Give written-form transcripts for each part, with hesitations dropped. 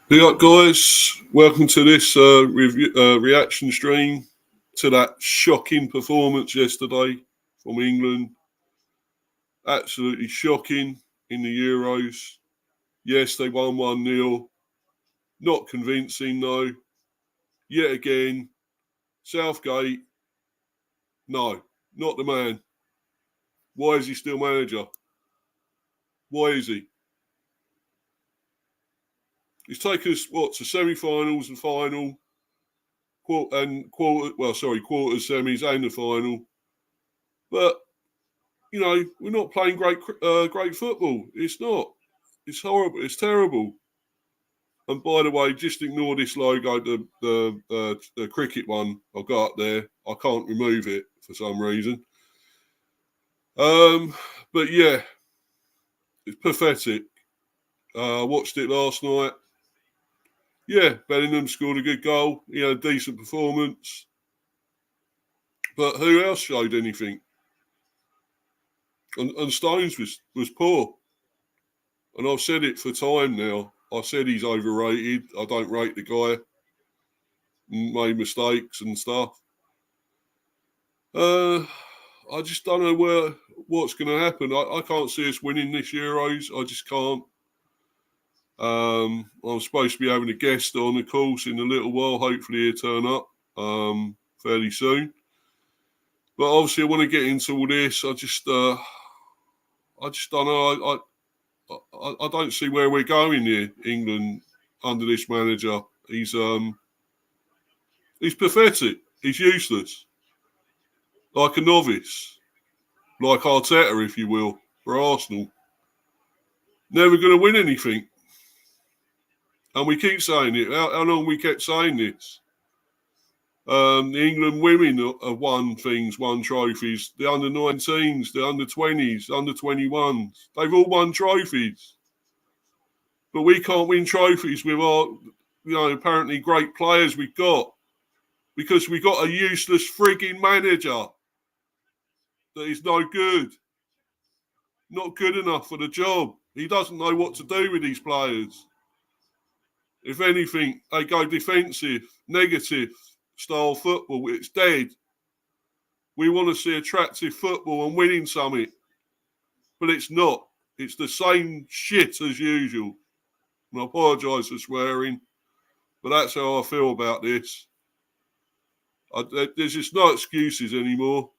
Big up, guys. Welcome to this reaction stream to that shocking performance yesterday from England. Absolutely shocking in the Euros. Yes, they won 1-0. Not convincing, though. Yet again, Southgate, no, not the man. Why is he still manager? Why is he? He's taken us, to semi-finals and final, quarters, semis and the final. But, we're not playing great football. It's not. It's horrible. It's terrible. And by the way, just ignore this logo, the cricket one I've got up there. I can't remove it for some reason. But yeah, it's pathetic. I watched it last night. Yeah, Bellingham scored a good goal. He had a decent performance. But who else showed anything? And Stones was poor. And I've said it for time now. I said he's overrated. I don't rate the guy. Made mistakes and stuff. I just don't know what's going to happen. I can't see us winning this Euros. I just can't. I'm supposed to be having a guest on, of course, in a little while. Hopefully he'll turn up fairly soon. But obviously I want to get into all this. I just don't know. I don't see where we're going here, England, under this manager. He's pathetic. He's useless. Like a novice. Like Arteta, if you will, for Arsenal. Never going to win anything. And we keep saying it. How long we kept saying this? The England women have won trophies. The under-19s, the under-20s, under-21s. They've all won trophies. But we can't win trophies with our, apparently great players we've got. Because we got a useless frigging manager that is no good. Not good enough for the job. He doesn't know what to do with these players. If anything, they go defensive, negative style football. It's dead. We want to see attractive football and winning something. But it's not. It's the same shit as usual. And I apologise for swearing, but that's how I feel about this. There's just no excuses anymore.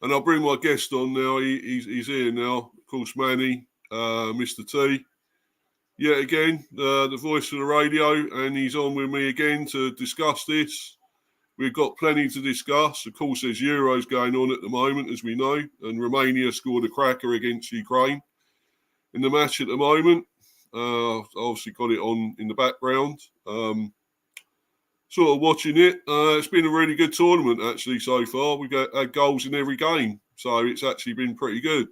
And I'll bring my guest on now. He's here now. Of course, Manny, Mr. T. Yet again, the voice of the radio, and he's on with me again to discuss this. We've got plenty to discuss. Of course, there's Euros going on at the moment, as we know, and Romania scored a cracker against Ukraine in the match at the moment. Obviously got it on in the background. Sort of watching it. It's been a really good tournament, actually, so far. We've had goals in every game, so it's actually been pretty good.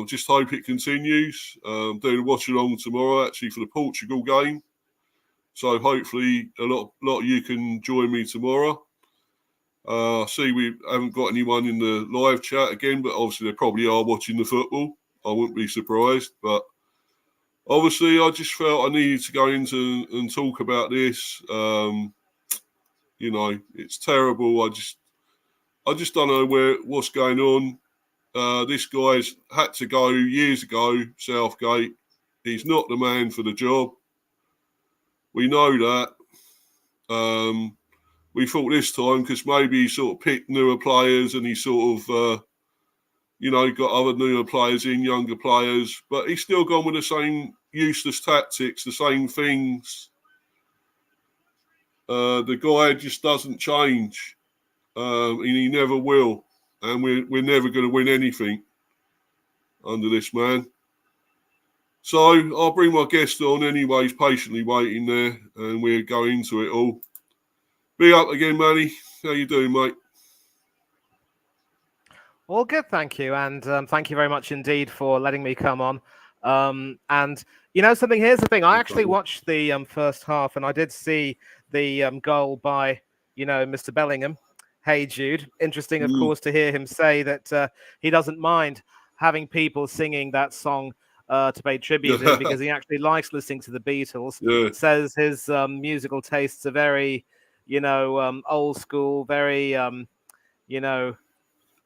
Just hope it continues. Doing a watch along tomorrow, actually, for the Portugal game. So hopefully a lot of you can join me tomorrow. See, we haven't got anyone in the live chat again, but obviously they probably are watching the football. I wouldn't be surprised. But obviously I just felt I needed to go into and talk about this. It's terrible. I just don't know what's going on. This guy's had to go years ago, Southgate. He's not the man for the job. We know that. We thought this time, because maybe he sort of picked newer players and he sort of, got other newer players in, younger players. But he's still gone with the same useless tactics, the same things. The guy just doesn't change. And he never will. And we're never going to win anything under this man. So I'll bring my guest on anyway. He's patiently waiting there, and we'll go into it all. Be up again, Manny. How you doing, mate? All good, thank you. And thank you very much indeed for letting me come on. And something, here's the thing. I actually watched the first half, and I did see the goal by, Mr. Bellingham. Hey, Jude. Interesting, of course, to hear him say that he doesn't mind having people singing that song to pay tribute to him because he actually likes listening to the Beatles. Yeah. Says his musical tastes are very, old school, very,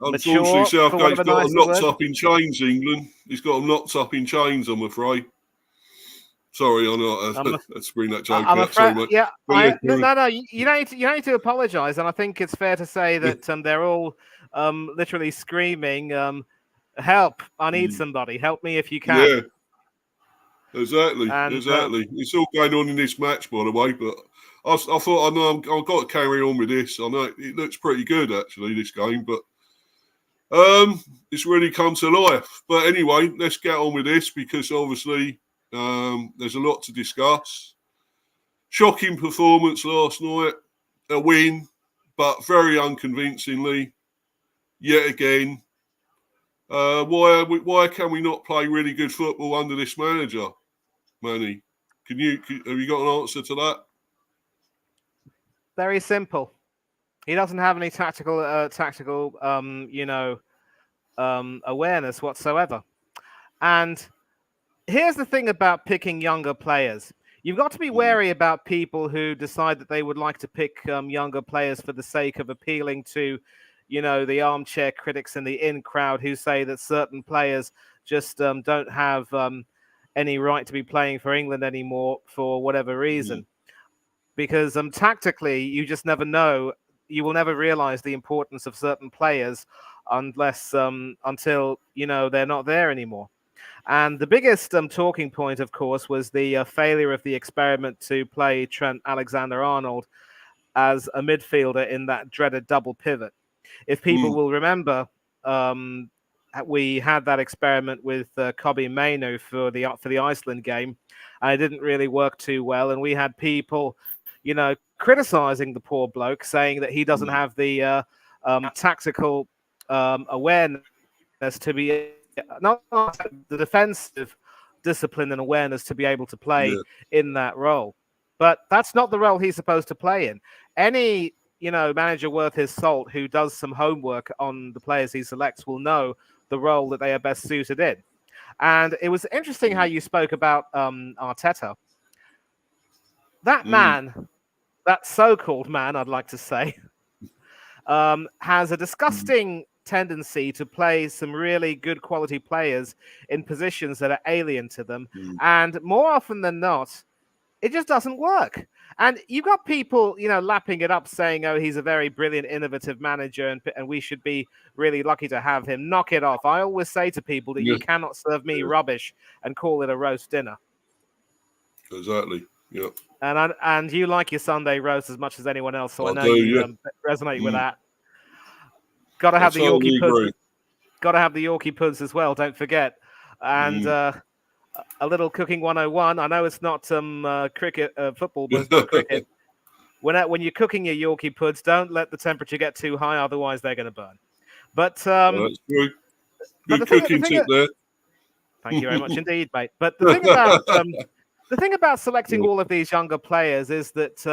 Unfortunately, mature, for want of Southgate's a got them nicer locked word. up in chains, England. He's got them locked up in chains, I'm afraid. Sorry, I know. Let's bring that joke I'm out. afraid, Sorry, mate. yeah. No. You don't need to apologise, and I think it's fair to say that they're all literally screaming, "Help! I need somebody. Help me if you can." Yeah, exactly. And Exactly. It's all going on in this match, by the way. But I thought, I know I've got to carry on with this. I know it looks pretty good, actually, this game, but it's really come to life. But anyway, let's get on with this because obviously there's a lot to discuss. Shocking performance last night, a win, but very unconvincingly. Yet again, why can we not play really good football under this manager, Manny? Have you got an answer to that? very simple. He doesn't have any tactical awareness whatsoever. And here's the thing about picking younger players. You've got to be wary about people who decide that they would like to pick younger players for the sake of appealing to, the armchair critics in the in crowd who say that certain players just don't have any right to be playing for England anymore for whatever reason. Because tactically, you just never know. You will never realize the importance of certain players until they're not there anymore. And the biggest talking point, of course, was the failure of the experiment to play Trent Alexander-Arnold as a midfielder in that dreaded double pivot. If people will remember, we had that experiment with Kobe Mainoo for the Iceland game, and it didn't really work too well. And we had people, criticizing the poor bloke, saying that he doesn't have the tactical awareness to be not the defensive discipline and awareness to be able to play in that role. But that's not the role he's supposed to play in. Any manager worth his salt who does some homework on the players he selects will know the role that they are best suited in. And it was interesting how you spoke about Arteta. That man, that so-called man, I'd like to say, has a disgusting tendency to play some really good quality players in positions that are alien to them. And more often than not, it just doesn't work. And you've got people, lapping it up saying, oh, he's a very brilliant, innovative manager and we should be really lucky to have him. Knock it off. I always say to people that you cannot serve me rubbish and call it a roast dinner. Exactly. Yeah. And you like your Sunday roast as much as anyone else, so I know resonate with that. Got to have the Yorkie puds. Got to have the Yorkie puds as well. Don't forget. And a little cooking 101. I know it's not cricket, football, but it's not cricket. When you're cooking your Yorkie puds, don't let the temperature get too high, otherwise they're going to burn. But that's good. Good cooking tip there. Thank you very much indeed, mate. But the thing about selecting all of these younger players is that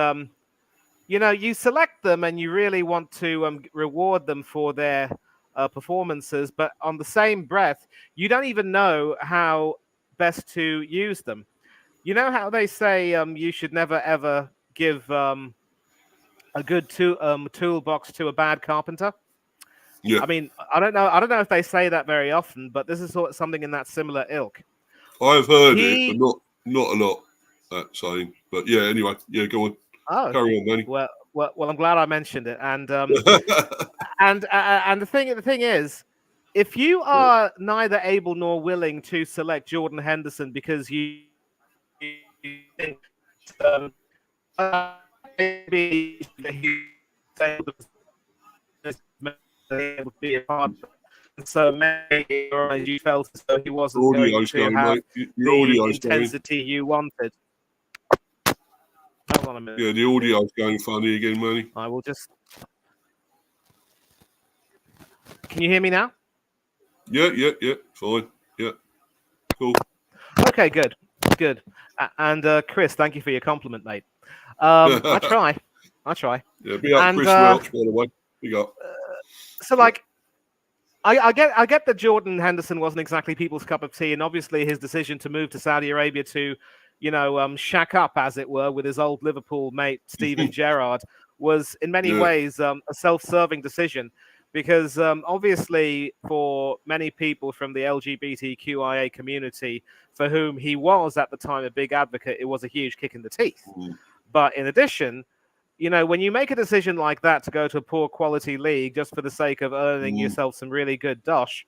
you select them and you really want to reward them for their performances, but on the same breath, you don't even know how best to use them. You know how they say you should never ever give a good toolbox to a bad carpenter? Yeah. I mean, I don't know if they say that very often, but this is something in that similar ilk. I've heard it, but not a lot, that saying. But yeah, anyway, go on. Oh, carry on, Manny. Well, I'm glad I mentioned it. And and the thing is, if you are neither able nor willing to select Jordan Henderson because you think maybe he's able to be a part of it, and so maybe you felt as though he wasn't going to have the intensity you wanted. Hold on a minute. Yeah, the audio's going funny again, Manny. I will just. Can you hear me now? Yeah, fine. Yeah, cool. Okay, good. And Chris, thank you for your compliment, mate. I try. Yeah, big up Chris Welch, by the way. Big up. So, like, I get that Jordan Henderson wasn't exactly people's cup of tea, and obviously his decision to move to Saudi Arabia to, shack up, as it were, with his old Liverpool mate Steven Gerrard was in many Yeah. ways a self-serving decision, because obviously for many people from the LGBTQIA community for whom he was at the time a big advocate, it was a huge kick in the teeth. Mm. But in addition, when you make a decision like that to go to a poor quality league just for the sake of earning Mm. yourself some really good dosh,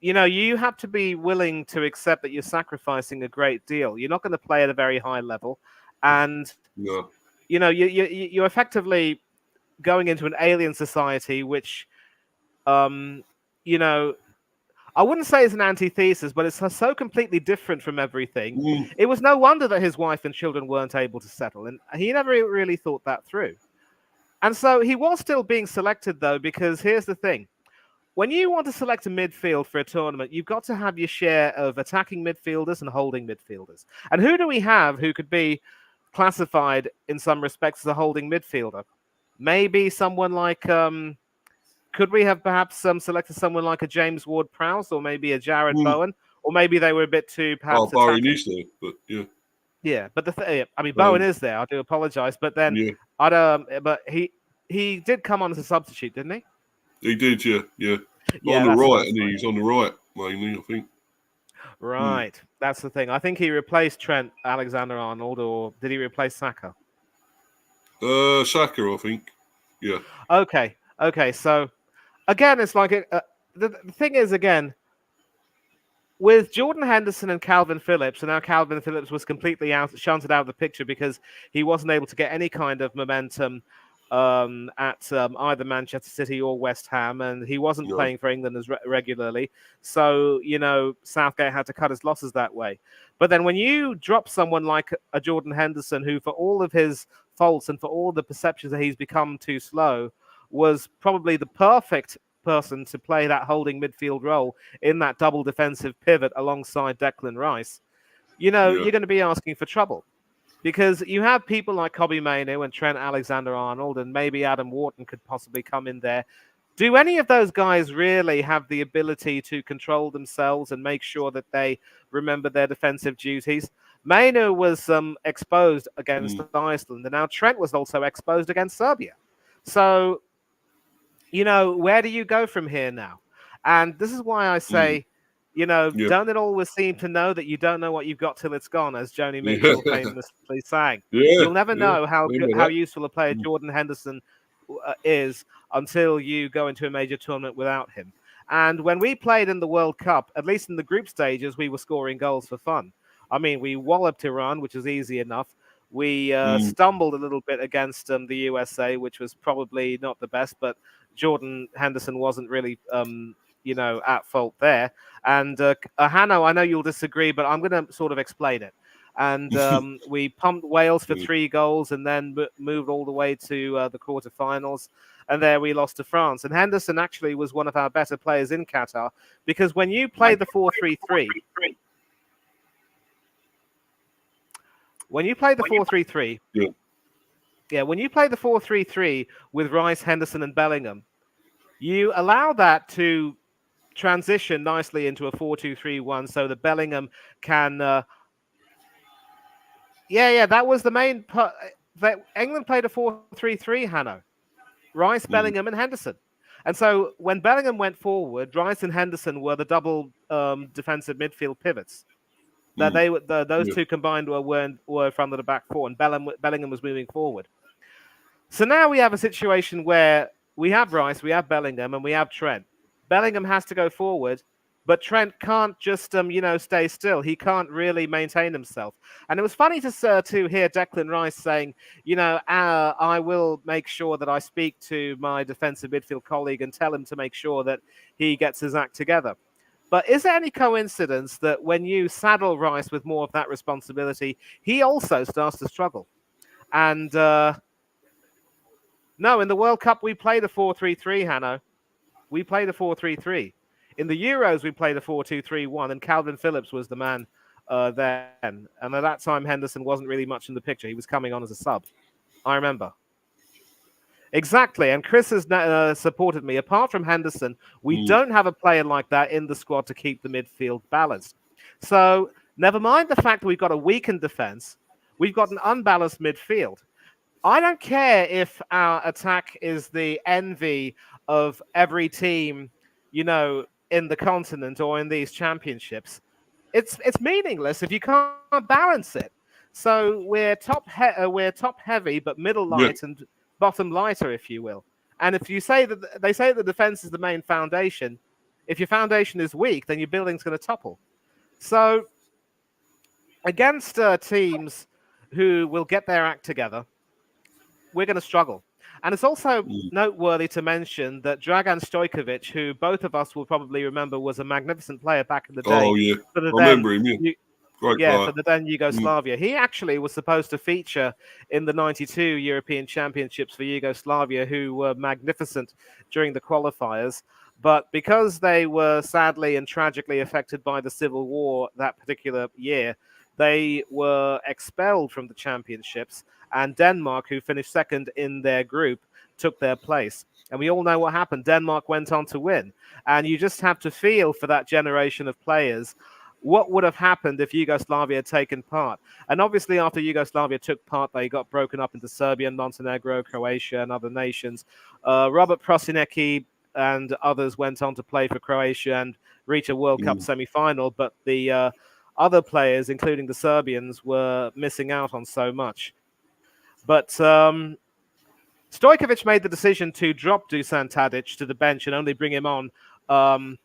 you have to be willing to accept that you're sacrificing a great deal. You're not going to play at a very high level, and Yeah. you're effectively going into an alien society, which, um, you know, I wouldn't say it's an antithesis, but it's so completely different from everything. Mm. It was no wonder that his wife and children weren't able to settle, and he never really thought that through. And so he was still being selected, though, because here's the thing. When you want to select a midfield for a tournament, you've got to have your share of attacking midfielders and holding midfielders. And who do we have who could be classified in some respects as a holding midfielder? Maybe someone like could we have perhaps selected someone like a James Ward-Prowse or maybe a Jared Mm. Bowen, or maybe they were a bit too perhaps Bowen attacking. is there, but yeah. Yeah, but Bowen is there. I do apologise, but then Yeah. But he did come on as a substitute, didn't he? He did, yeah. Yeah, On the that's right, what I and thought. he's on the right mainly, I think. Right, that's the thing. I think he replaced Trent Alexander-Arnold, or did he replace Saka? Saka, I think. Yeah. Okay. So again, it's like the thing is, again, with Jordan Henderson and Calvin Phillips, and now Calvin Phillips was completely shunted out of the picture because he wasn't able to get any kind of momentum at either Manchester City or West Ham, and he wasn't No. playing for England as regularly. So, Southgate had to cut his losses that way. But then when you drop someone like a Jordan Henderson, who, for all of his faults and for all the perceptions that he's become too slow, was probably the perfect person to play that holding midfield role in that double defensive pivot alongside Declan Rice, Yeah. you're going to be asking for trouble. Because you have people like Kobbie Mainoo and Trent Alexander-Arnold, and maybe Adam Wharton could possibly come in there. Do any of those guys really have the ability to control themselves and make sure that they remember their defensive duties? Mainoo was exposed against Iceland, and now Trent was also exposed against Serbia. So, where do you go from here now? And this is why I say, Yeah. don't it always seem to know that you don't know what you've got till it's gone, as Joni Yeah. Mitchell famously sang. Yeah. You'll never know how Remember useful a player Jordan Henderson is until you go into a major tournament without him. And when we played in the World Cup, at least in the group stages, we were scoring goals for fun. I mean, we walloped Iran, which was easy enough. We stumbled a little bit against the USA, which was probably not the best, but Jordan Henderson wasn't really, at fault there. And Hanno, I know you'll disagree, but I'm going to sort of explain it. And we pumped Wales for 3 goals and then moved all the way to the quarterfinals. And there we lost to France. And Henderson actually was one of our better players in Qatar, because when you play the 4-3-3, when you play the 4-3-3, when you play the 4-3-3 with Rice, Henderson, and Bellingham, you allow that to transition nicely into a 4-2-3-1, so that Bellingham can. That was the main part. That England played a 4-3-3. Hanno, Rice, Bellingham, and Henderson. And so when Bellingham went forward, Rice and Henderson were the double defensive midfield pivots. That those two combined were from the back four, and Bellingham was moving forward. So now we have a situation where we have Rice, we have Bellingham, and we have Trent. Bellingham has to go forward, but Trent can't just stay still. He can't really maintain himself. And it was funny to hear Declan Rice saying, I will make sure that I speak to my defensive midfield colleague and tell him to make sure that he gets his act together. But is there any coincidence that when you saddle Rice with more of that responsibility, he also starts to struggle? And no, in the World Cup, we played a 4-3-3, Hanno. We played a 4-3-3. In the Euros, we played a 4-2-3-1, and Calvin Phillips was the man then. And at that time, Henderson wasn't really much in the picture. He was coming on as a sub. I remember. Exactly, and Chris has supported me. Apart from Henderson, we don't have a player like that in the squad to keep the midfield balanced. So never mind the fact that we've got a weakened defence, we've got an unbalanced midfield. I don't care if our attack is the envy of every team, in the continent or in these championships. It's meaningless if you can't balance it. So we're top heavy, but middle Yeah. light and bottom lighter, if you will. And if you say that they say the defense is the main foundation, if your foundation is weak, then your building's going to topple. So against teams who will get their act together, we're going to struggle. And it's also noteworthy to mention that Dragan Stojkovic, who both of us will probably remember was a magnificent player back in the day Oh, yeah. for the I then remember him, yeah. Great yeah, player. for the then Yugoslavia. He actually was supposed to feature in the 92 European Championships for Yugoslavia, who were magnificent during the qualifiers. But because they were sadly and tragically affected by the civil war that particular year, they were expelled from the championships. And Denmark, who finished second in their group, took their place. And we all know what happened. Denmark went on to win. And you just have to feel for that generation of players what would have happened if Yugoslavia had taken part. And obviously, after Yugoslavia took part, they got broken up into Serbia and Montenegro, Croatia, and other nations. Robert Prosinecki and others went on to play for Croatia and reach a World Cup semi-final, but the other players, including the Serbians, were missing out on so much. But Stojkovic made the decision to drop Dusan Tadic to the bench and only bring him on, I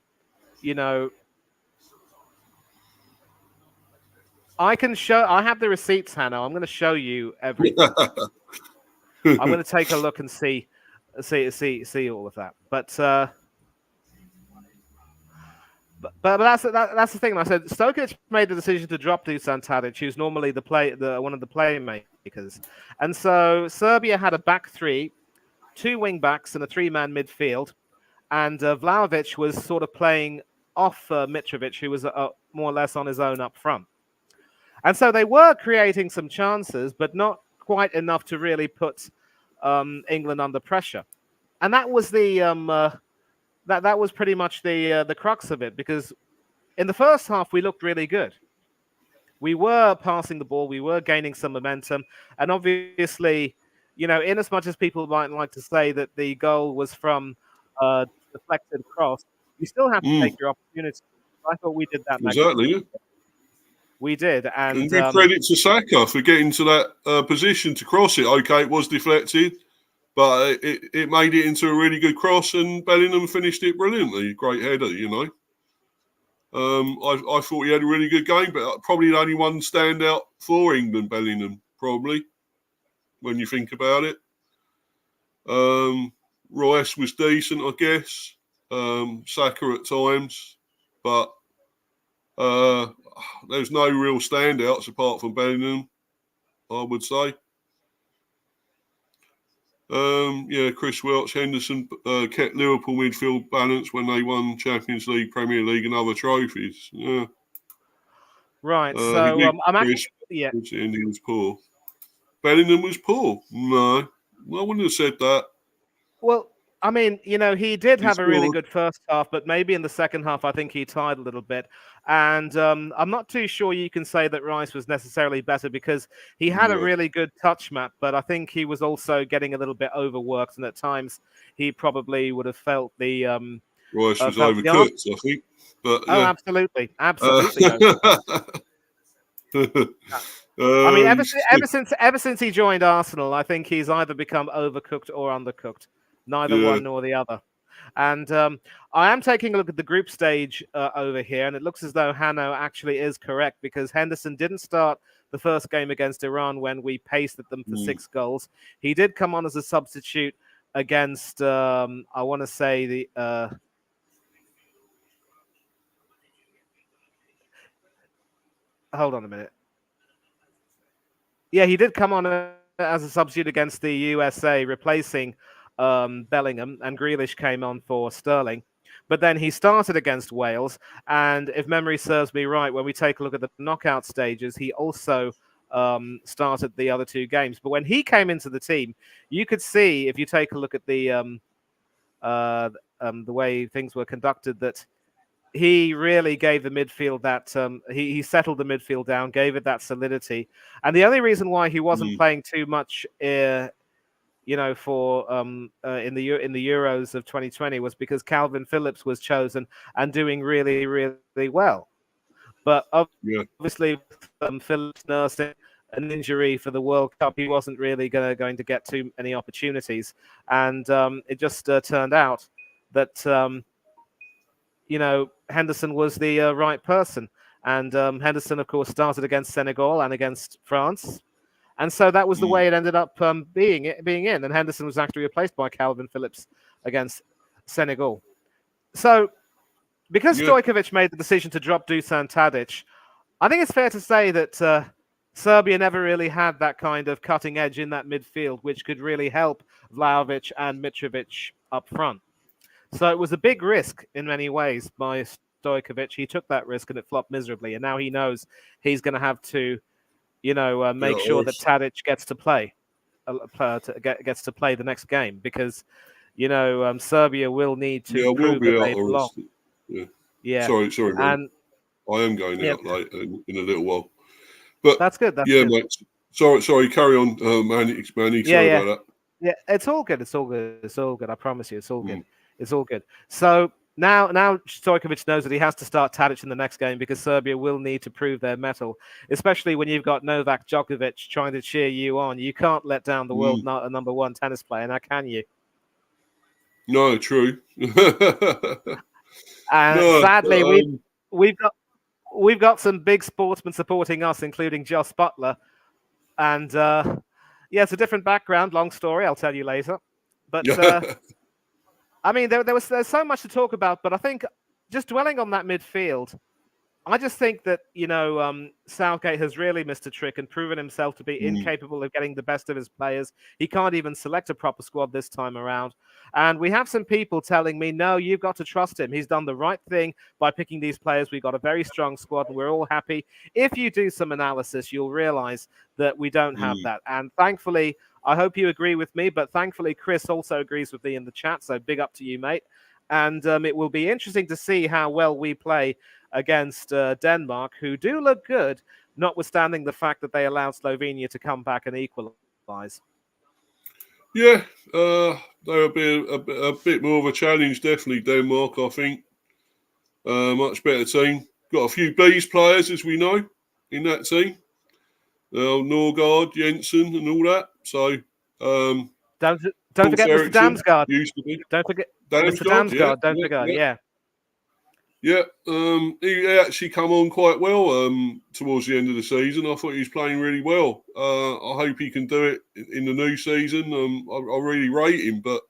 have the receipts, Hannah. I'm going to show you everything. I'm going to take a look and see all of that. But that's the thing. I said Stojkovic made the decision to drop Dusan Tadic, who's normally one of the playmakers, and so Serbia had a back three, two wing backs, and a three-man midfield, and Vlahovic was sort of playing off Mitrovic, who was more or less on his own up front. And so they were creating some chances, but not quite enough to really put England under pressure. And that was that was pretty much the crux of it, because in the first half we looked really good. We were passing the ball, we were gaining some momentum, and obviously, in as much as people might like to say that the goal was from a deflected cross, you still have to take your opportunity. I thought we did that. Exactly. Yeah. We did, and give credit to Saka for getting to that position to cross it. Okay, it was deflected, but it made it into a really good cross, and Bellingham finished it brilliantly. Great header, I thought he had a really good game, but probably the only one standout for England, Bellingham, probably, when you think about it. Rice was decent, I guess. Saka at times, but there's no real standouts apart from Bellingham, I would say. Chris Welch, Henderson kept Liverpool midfield balanced when they won Champions League, Premier League, and other trophies. Yeah. Right. So I'm actually He was poor. Bellingham was poor. No, I wouldn't have said that. Well, I mean, he did have a really good first half, but maybe in the second half, I think he tied a little bit. And I'm not too sure you can say that Rice was necessarily better, because he had a really good touch map, but I think he was also getting a little bit overworked, and at times he probably would have felt the Rice was overcooked, I think. But yeah. Absolutely. I mean, ever since he joined Arsenal, I think he's either become overcooked or undercooked. Neither one nor the other. And I am taking a look at the group stage over here, and it looks as though Hanno actually is correct, because Henderson didn't start the first game against Iran when we pasted them for 6 goals. He did come on as a substitute against, I want to say, the... hold on a minute. Yeah, he did come on as a substitute against the USA, replacing Bellingham, and Grealish came on for Sterling. But then he started against Wales, and if memory serves me right, when we take a look at the knockout stages, he also started the other two games. But when he came into the team, you could see, if you take a look at the way things were conducted, that he really gave the midfield that he settled the midfield down, gave it that solidity. And the only reason why he wasn't playing too much, for in the Euros of 2020 was because Calvin Phillips was chosen and doing really, really well. But obviously, Phillips nursing an injury for the World Cup, he wasn't really going to get too many opportunities, and it just turned out that Henderson was the right person, and Henderson, of course, started against Senegal and against France. And so that was the way it ended up being in. And Henderson was actually replaced by Calvin Phillips against Senegal. So because Stojkovic made the decision to drop Dusan Tadic, I think it's fair to say that Serbia never really had that kind of cutting edge in that midfield, which could really help Vlahovic and Mitrovic up front. So it was a big risk in many ways by Stojkovic. He took that risk and it flopped miserably. And now he knows he's going to have to make sure that Tadic gets to play the next game, because Serbia will need to prove that they belong. Yeah. Sorry, man. I am going out late in a little while, but that's good. Good. Mate. Sorry. Carry on, Manny. Sorry about that. Yeah, it's all good. It's all good. I promise you, it's all good. It's all good. So. Now Stojkovic knows that he has to start Tadic in the next game, because Serbia will need to prove their mettle, especially when you've got Novak Djokovic trying to cheer you on. You can't let down the world number one tennis player, now can you? No, true. Sadly, we've got some big sportsmen supporting us, including Joss Butler, and it's a different background. Long story, I'll tell you later. But I mean, there's so much to talk about, but I think just dwelling on that midfield, I just think that, Southgate has really missed a trick and proven himself to be incapable of getting the best of his players. He can't even select a proper squad this time around. And we have some people telling me, no, you've got to trust him. He's done the right thing by picking these players. We've got a very strong squad and we're all happy. If you do some analysis, you'll realize that we don't have that. And thankfully, I hope you agree with me, but thankfully, Chris also agrees with me in the chat. So big up to you, mate. And it will be interesting to see how well we play against Denmark, who do look good, notwithstanding the fact that they allowed Slovenia to come back and equalise. Yeah, they'll be a bit more of a challenge, definitely, Denmark, I think. Much better team. Got a few B's players, as we know, in that team. Norgard, Jensen and all that. So don't forget Mr. Damsgaard. Used to be. Don't forget Mr. Damsgaard. Don't forget. Yeah, he actually come on quite well towards the end of the season. I thought he was playing really well. I hope he can do it in the new season. I really rate him, but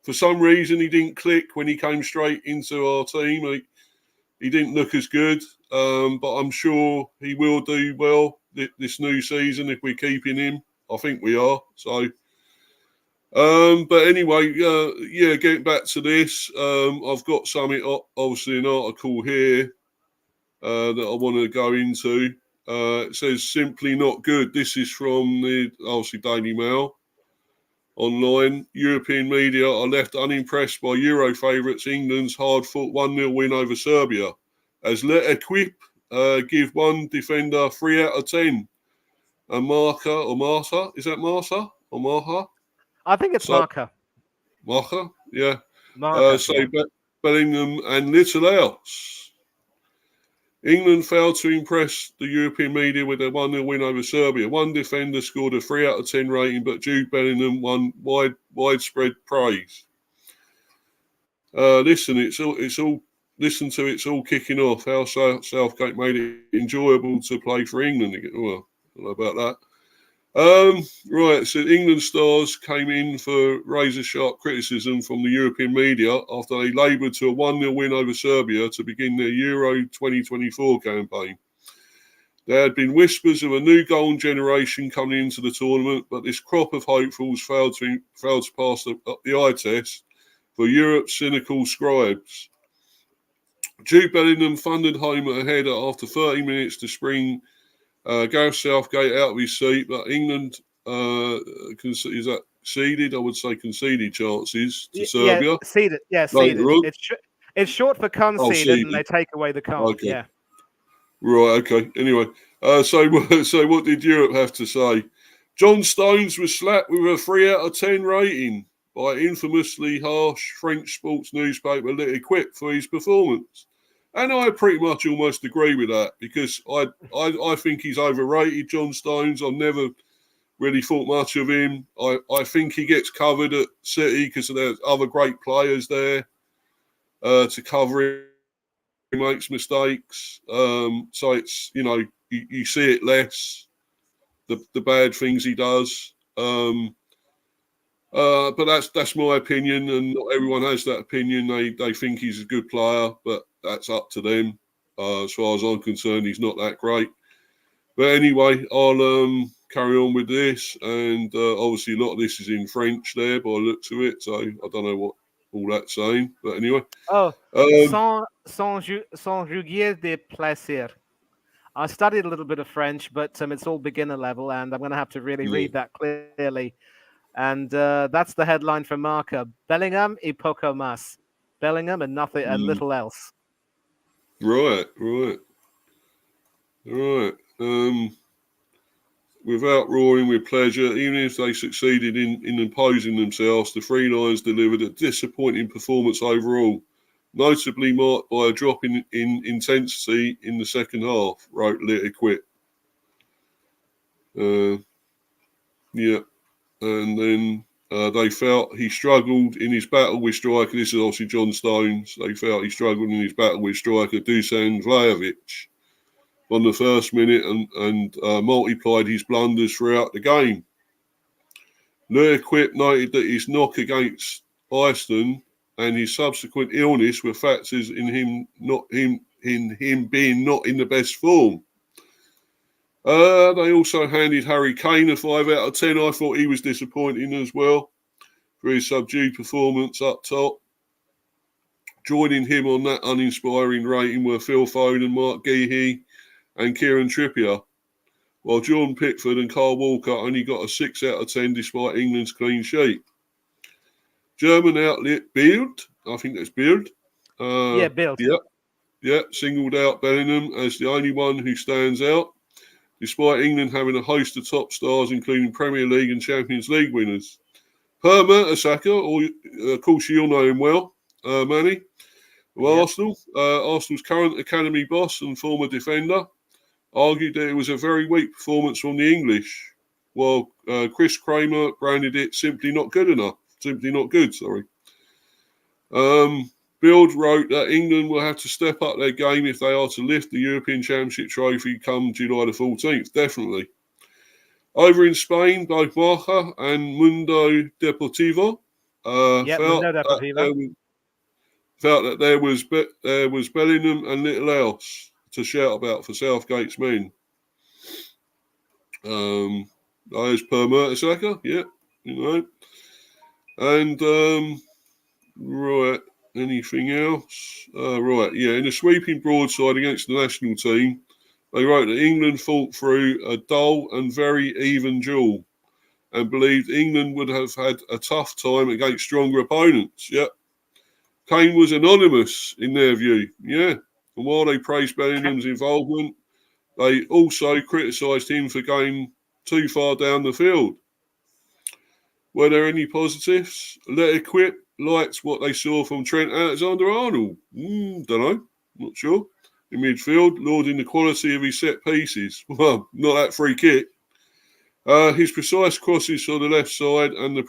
for some reason he didn't click when he came straight into our team. He didn't look as good, but I'm sure he will do well this new season if we're keeping him. I think we are. So, but anyway, getting back to this, I've got obviously an article here that I want to go into. It says simply not good. This is from the obviously Daily Mail online. European media are left unimpressed by Euro favourites England's hard-fought 1-0 win over Serbia, as let Equip give one defender 3 out of 10. And Marta, is that Marta or Marha? I think it's Marca. Marca, yeah. Marca, Bellingham and little else. England failed to impress the European media with their 1-0 win over Serbia. One defender scored a 3 out of 10 rating, but Jude Bellingham won widespread praise. Listen, it's all kicking off. How Southgate made it enjoyable to play for England again. Well, I don't know about that. Right, so England stars came in for razor-sharp criticism from the European media after they laboured to a 1-0 win over Serbia to begin their Euro 2024 campaign. There had been whispers of a new golden generation coming into the tournament, but this crop of hopefuls failed to pass the eye test for Europe's cynical scribes. Jude Bellingham thundered home at a header after 30 minutes to spring Gareth Southgate out of his seat, but England is that conceded? I would say conceded chances to Serbia. Yeah, seeded. Yeah, Later seeded. on. It's short for conceded, and Seeded. they take away the con. Okay. Yeah. Right. Okay. Anyway, so what did Europe have to say? John Stones was slapped with a 3 out of 10 rating by infamously harsh French sports newspaper L'Equipe for his performance. And I pretty much almost agree with that because I think he's overrated, John Stones. I've never really thought much of him. I think he gets covered at City because there's other great players there to cover him. He makes mistakes. So it's, you see it less, the bad things he does. But that's my opinion, and not everyone has that opinion. They think he's a good player, but that's up to them. As far as I'm concerned, he's not that great. But anyway, I'll carry on with this, and obviously a lot of this is in French there by the looks of it, so I don't know what all that's saying. But anyway. Oh, sans juguer de plaisir. I studied a little bit of French, but it's all beginner level, and I'm going to have to really read that clearly. And that's the headline from Marca. Bellingham y poco más. Bellingham and nothing and little else. Right. Without roaring with pleasure, even if they succeeded in imposing themselves, the Three Lions delivered a disappointing performance overall, notably marked by a drop in intensity in the second half, wrote L'Equipe. Yeah. And then they felt he struggled in his battle with striker. This is obviously John Stones. They felt he struggled in his battle with striker Dusan Vlahovic on the first minute and multiplied his blunders throughout the game. L'Equipe noted that his knock against Iceland and his subsequent illness were factors in him being not in the best form. They also handed Harry Kane a 5 out of 10. I thought he was disappointing as well for his subdued performance up top. Joining him on that uninspiring rating were Phil Foden, Mark Guéhi and Kieran Trippier, while Jordan Pickford and Kyle Walker only got a 6 out of 10 despite England's clean sheet. German outlet Bild, I think that's Bild. Bild. Yeah, singled out Bellingham as the only one who stands out, despite England having a host of top stars, including Premier League and Champions League winners. Per Mertesacker, of course you'll know him well, Manny, Arsenal. Arsenal's current academy boss and former defender argued that it was a very weak performance from the English, while Chris Kramer branded it simply not good. Bild wrote that England will have to step up their game if they are to lift the European Championship trophy come July the 14th, definitely. Over in Spain, both Marca and Mundo Deportivo felt that there was Bellingham and little else to shout about for Southgate's men. As per Mertesacker, And right, anything else? In a sweeping broadside against the national team, they wrote that England fought through a dull and very even duel and believed England would have had a tough time against stronger opponents. Kane was anonymous in their view. And while they praised Bellingham's involvement, they also criticised him for going too far down the field. Were there any positives? L'Equipe liked what they saw from Trent Alexander-Arnold. Don't know. Not sure. In midfield, lauding the quality of his set pieces. Well, not that free kick. His precise crosses on the left side and the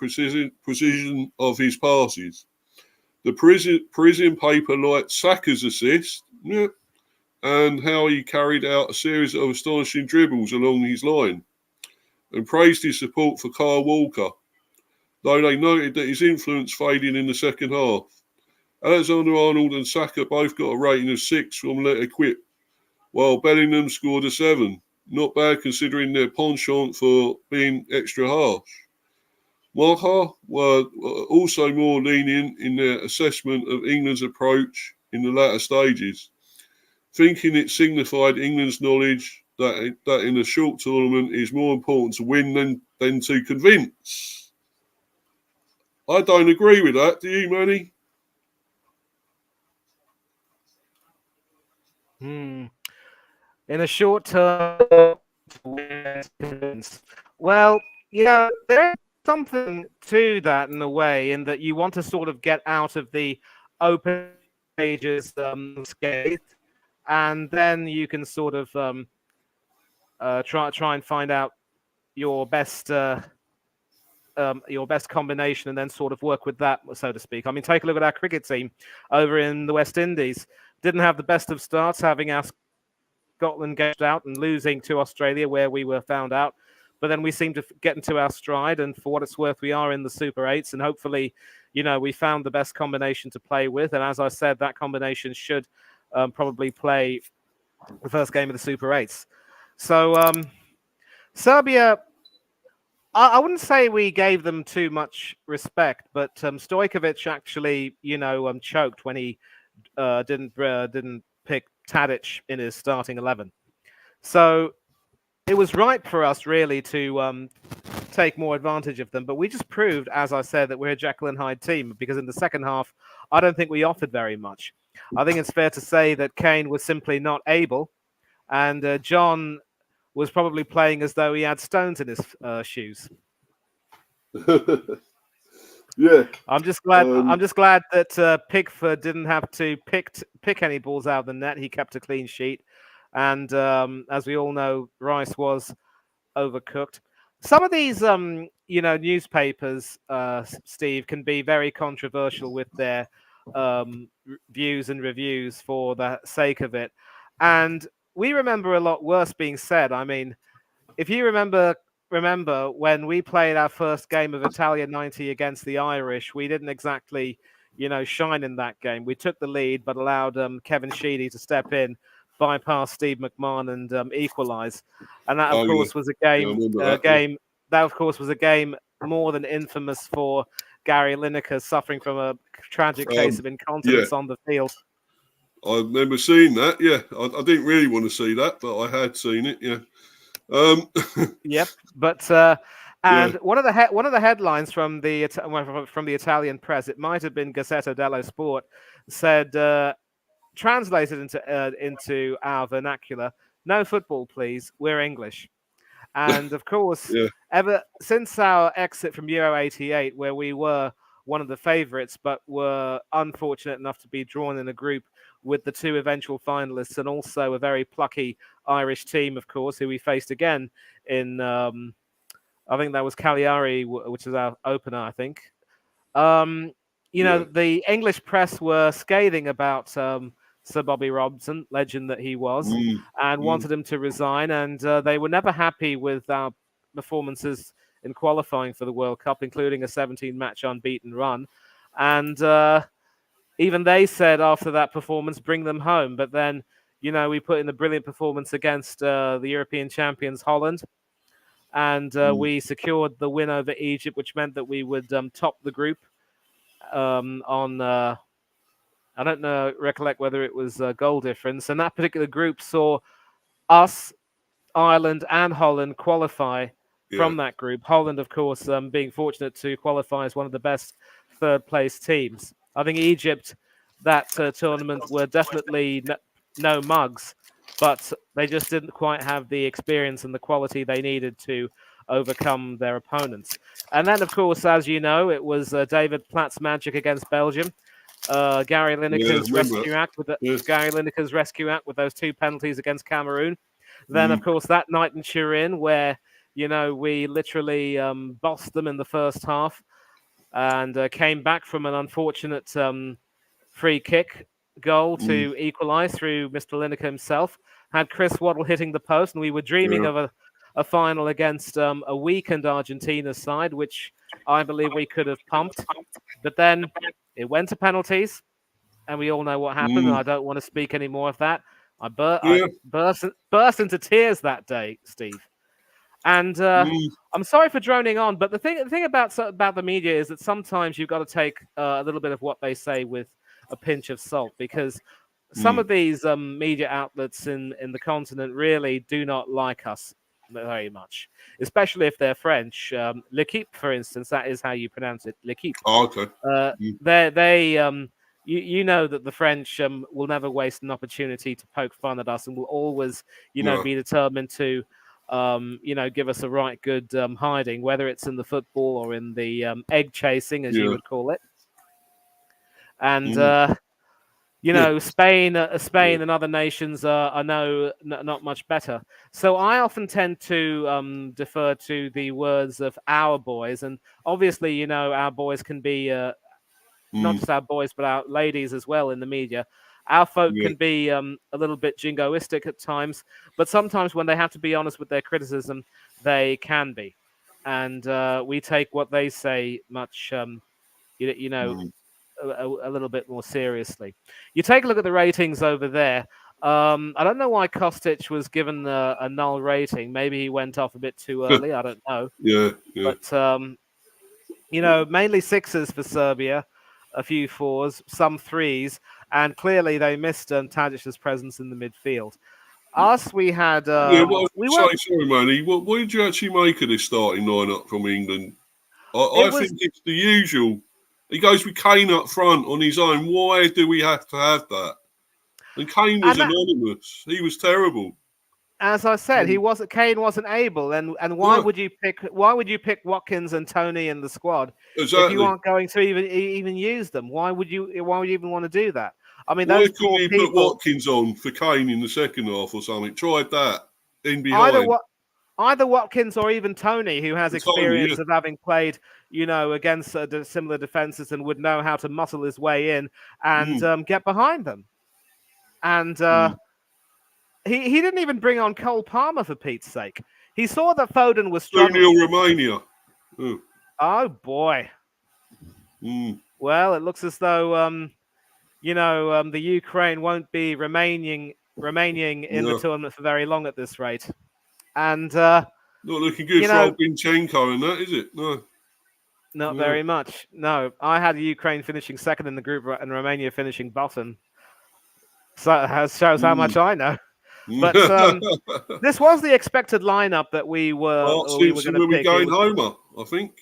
precision of his passes. The Parisian paper liked Saka's assist, and how he carried out a series of astonishing dribbles along his line, and praised his support for Kyle Walker, though they noted that his influence faded in the second half. Alexander-Arnold and Saka both got a rating of 6 from L'Equipe, while Bellingham scored a 7. Not bad considering their penchant for being extra harsh. Marca were also more lenient in their assessment of England's approach in the latter stages, thinking it signified England's knowledge that in a short tournament is more important to win than to convince. I don't agree with that. Do you, Manny? In a short term, well, there is something to that in a way, in that you want to sort of get out of the open stages unscathed, and then you can sort of try and find out your best combination, and then sort of work with that, so to speak. I mean, take a look at our cricket team over in the West Indies. Didn't have the best of starts, having our Scotland gauged out and losing to Australia, where we were found out. But then we seem to get into our stride, and for what it's worth, we are in the Super 8s, and hopefully, we found the best combination to play with. And as I said, that combination should probably play the first game of the Super 8s. So Serbia, I wouldn't say we gave them too much respect, but Stojkovic actually, choked when he didn't pick Tadic in his starting 11. So it was right for us really to take more advantage of them. But we just proved, as I said, that we're a Jekyll and Hyde team, because in the second half, I don't think we offered very much. I think it's fair to say that Kane was simply not able, and John was probably playing as though he had stones in his shoes. Yeah, I'm just glad. I'm just glad that Pickford didn't have to pick any balls out of the net. He kept a clean sheet, and as we all know, Rice was overcooked. Some of these, newspapers, Steve, can be very controversial with their views and reviews for the sake of it, and we remember a lot worse being said. I mean, if you remember when we played our first game of Italia 90 against the Irish, we didn't exactly, shine in that game. We took the lead, but allowed Kevin Sheedy to step in, bypass Steve McMahon, and equalise. And that, of course, was a game. That, of course, was a game more than infamous for Gary Lineker suffering from a tragic case of incontinence on the field. I remember seeing that. Yeah, I didn't really want to see that, but I had seen it. Yeah. Yep, but one of the headlines from the Italian press, it might have been Gazzetta dello Sport, said, translated into our vernacular, "No football, please. We're English." And of course, ever since our exit from Euro '88, where we were one of the favourites, but were unfortunate enough to be drawn in a group with the two eventual finalists, and also a very plucky Irish team, of course, who we faced again in, I think that was Cagliari, which is our opener, I think. The English press were scathing about Sir Bobby Robson, legend that he was, and wanted him to resign, and they were never happy with our performances in qualifying for the World Cup, including a 17-match unbeaten run. And even they said after that performance, bring them home. But then, we put in a brilliant performance against the European champions, Holland. And we secured the win over Egypt, which meant that we would top the group I don't recollect whether it was goal difference. And that particular group saw us, Ireland, and Holland qualify from that group. Holland, of course, being fortunate to qualify as one of the best third-place teams. I think Egypt, that tournament, were definitely no mugs, but they just didn't quite have the experience and the quality they needed to overcome their opponents. And then, of course, as you know, it was David Platt's magic against Belgium. Gary Lineker's rescue act with those two penalties against Cameroon. Then, of course, that night in Turin, where we literally bossed them in the first half, and came back from an unfortunate free kick goal to equalise through Mr. Lineker himself. Had Chris Waddle hitting the post, and we were dreaming of a final against a weakened Argentina side, which I believe we could have pumped. But then it went to penalties, and we all know what happened, and I don't want to speak any more of that. I burst into tears that day, Steve. And I'm sorry for droning on, but the thing about the media is that sometimes you've got to take a little bit of what they say with a pinch of salt, because some of these media outlets in the continent really do not like us very much, especially if they're French. L'équipe, for instance, that is how you pronounce it, l'équipe. Oh, okay. You know that the French will never waste an opportunity to poke fun at us, and will always, be determined to, give us a right good hiding, whether it's in the football or in the egg chasing, as you would call it. And Spain and other nations are not much better. So I often tend to defer to the words of our boys, and obviously, our boys can be not just our boys, but our ladies as well in the media. Our folk can be a little bit jingoistic at times, but sometimes when they have to be honest with their criticism, they can be, and we take what they say much, a little bit more seriously. You take a look at the ratings over there. I don't know why Kostic was given a null rating. Maybe he went off a bit too early. I don't know. Yeah. But mainly sixes for Serbia, a few fours, some threes, and clearly they missed Tadic's presence in the midfield. Us, we had. Sorry, Manny. What did you actually make of this starting lineup from England? I think it's the usual. He goes with Kane up front on his own. Why do we have to have that? And Kane was anonymous. He was terrible. As I said, Kane wasn't able, and why would you pick Watkins and Tony in the squad if you aren't going to even use them? Why would you even want to do that? I mean, why couldn't you put Watkins on for Kane in the second half or something? Tried that in behind. Either Watkins or even Tony, who has experience of having played, against similar defenses and would know how to muscle his way in and get behind them. And he didn't even bring on Cole Palmer, for Pete's sake. He saw that Foden was struggling. 2-0 Romania. Oh boy. Well, it looks as though the Ukraine won't be remaining in the tournament for very long at this rate. And not looking good for Albinchenko and that, is it? No. Not very much. No. I had Ukraine finishing second in the group and Romania finishing bottom. So that shows how much I know. But this was the expected lineup that we were going to pick. Going Homer, I think.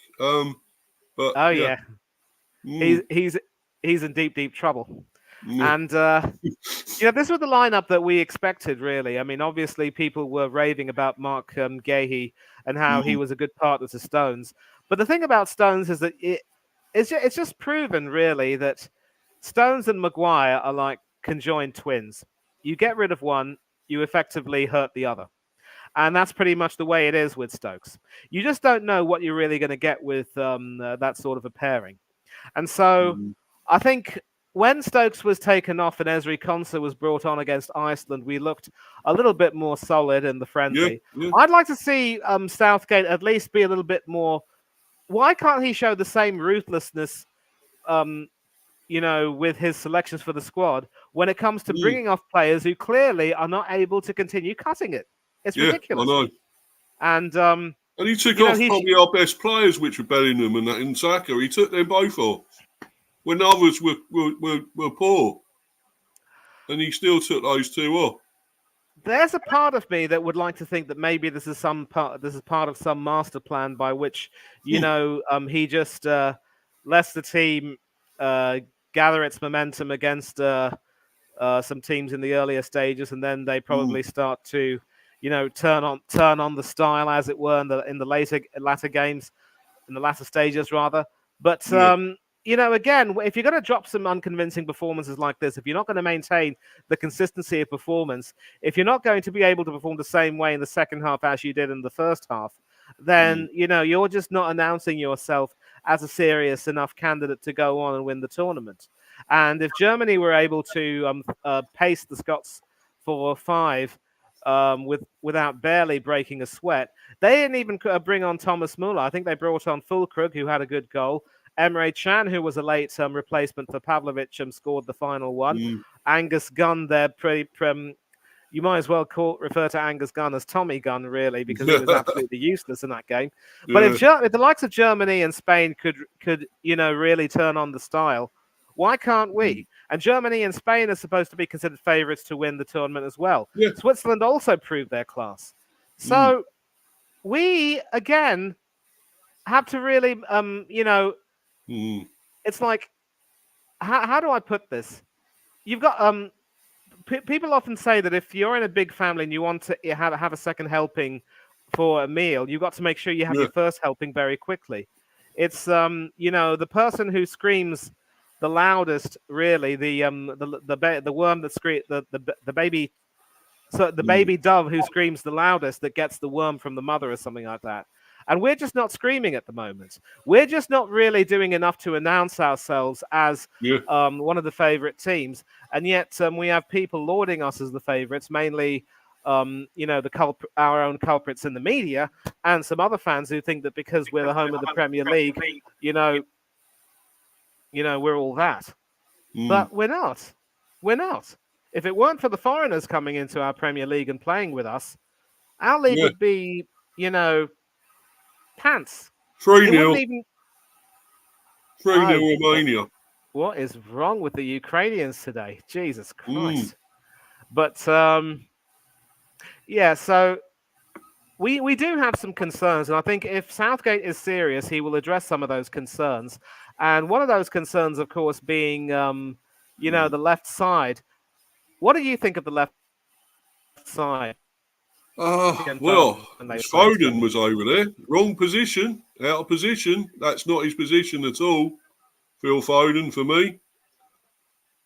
He's in deep trouble. And this was the lineup that we expected, really. I mean, obviously, people were raving about Mark Gahey and how he was a good partner to Stones. But the thing about Stones is that it's just proven, really, that Stones and Maguire are like conjoined twins. You get rid of one, you effectively hurt the other. And that's pretty much the way it is with Stokes. You just don't know what you're really going to get with that sort of a pairing. And so I think when Stokes was taken off and Ezri Konsa was brought on against Iceland, we looked a little bit more solid in the friendly. I'd like to see Southgate at least be a little bit more. Why can't he show the same ruthlessness, with his selections for the squad when it comes to bringing off players who clearly are not able to continue cutting it? It's ridiculous. I know. And he took off probably our best players, which were Bellingham and that in Saka. He took them both off when others were poor, and he still took those two off. There's a part of me that would like to think that maybe this is part of some master plan by which he just lets the team gather its momentum against some teams in the earlier stages, and then they probably start to turn on the style, as it were, in the latter games, in the latter stages rather. But again, if you're going to drop some unconvincing performances like this, if you're not going to maintain the consistency of performance, if you're not going to be able to perform the same way in the second half as you did in the first half, then you're just not announcing yourself as a serious enough candidate to go on and win the tournament. And if Germany were able to pace the Scots for 5 without barely breaking a sweat, they didn't even bring on Thomas Muller. I think they brought on Fulkrug, who had a good goal. Emre Can, who was a late replacement for Pavlovic, scored the final one. Angus Gunn there, you might as well refer to Angus Gunn as Tommy Gunn, really, because he was absolutely useless in that game. But if the likes of Germany and Spain could really turn on the style, Why can't we? And Germany and Spain are supposed to be considered favourites to win the tournament as well. Yeah. Switzerland also proved their class. So we, again, have to really, it's like, how do I put this? You've got people often say that if you're in a big family and you want to have a second helping for a meal, you've got to make sure you have your first helping very quickly. It's the person who screams the loudest, really, the worm that the baby, so the baby dove who screams the loudest that gets the worm from the mother or something like that. And we're just not screaming at the moment. We're just not really doing enough to announce ourselves as one of the favourite teams. And yet we have people lauding us as the favourites, mainly, our own culprits in the media, and some other fans who think that because we're the home of the Premier League, we're all that. But we're not. We're not. If it weren't for the foreigners coming into our Premier League and playing with us, our league would be, pants. 3-0. 3-0 Romania. What is wrong with the Ukrainians today? Jesus Christ. But, so we do have some concerns. And I think if Southgate is serious, he will address some of those concerns. And one of those concerns, of course, being, the left side. What do you think of the left side? Foden was over there. Wrong position. Out of position. That's not his position at all. Phil Foden for me.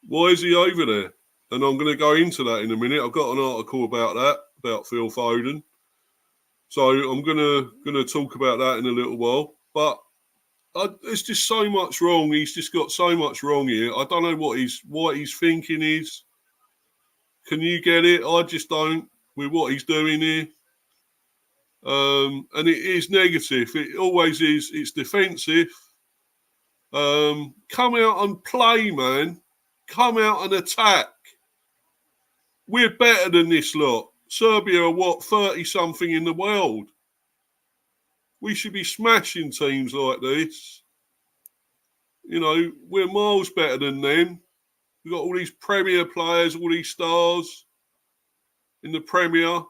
Why is he over there? And I'm going to go into that in a minute. I've got an article about that, about Phil Foden. So I'm going to talk about that in a little while. But there's just so much wrong. He's just got so much wrong here. I don't know what his thinking is. Can you get it? I just don't, with what he's doing here. And it is negative. It always is. It's defensive. Come out and play, man. Come out and attack. We're better than this lot. Serbia are 30-something in the world. We should be smashing teams like this. We're miles better than them. We've got all these Premier players, all these stars in the Premier,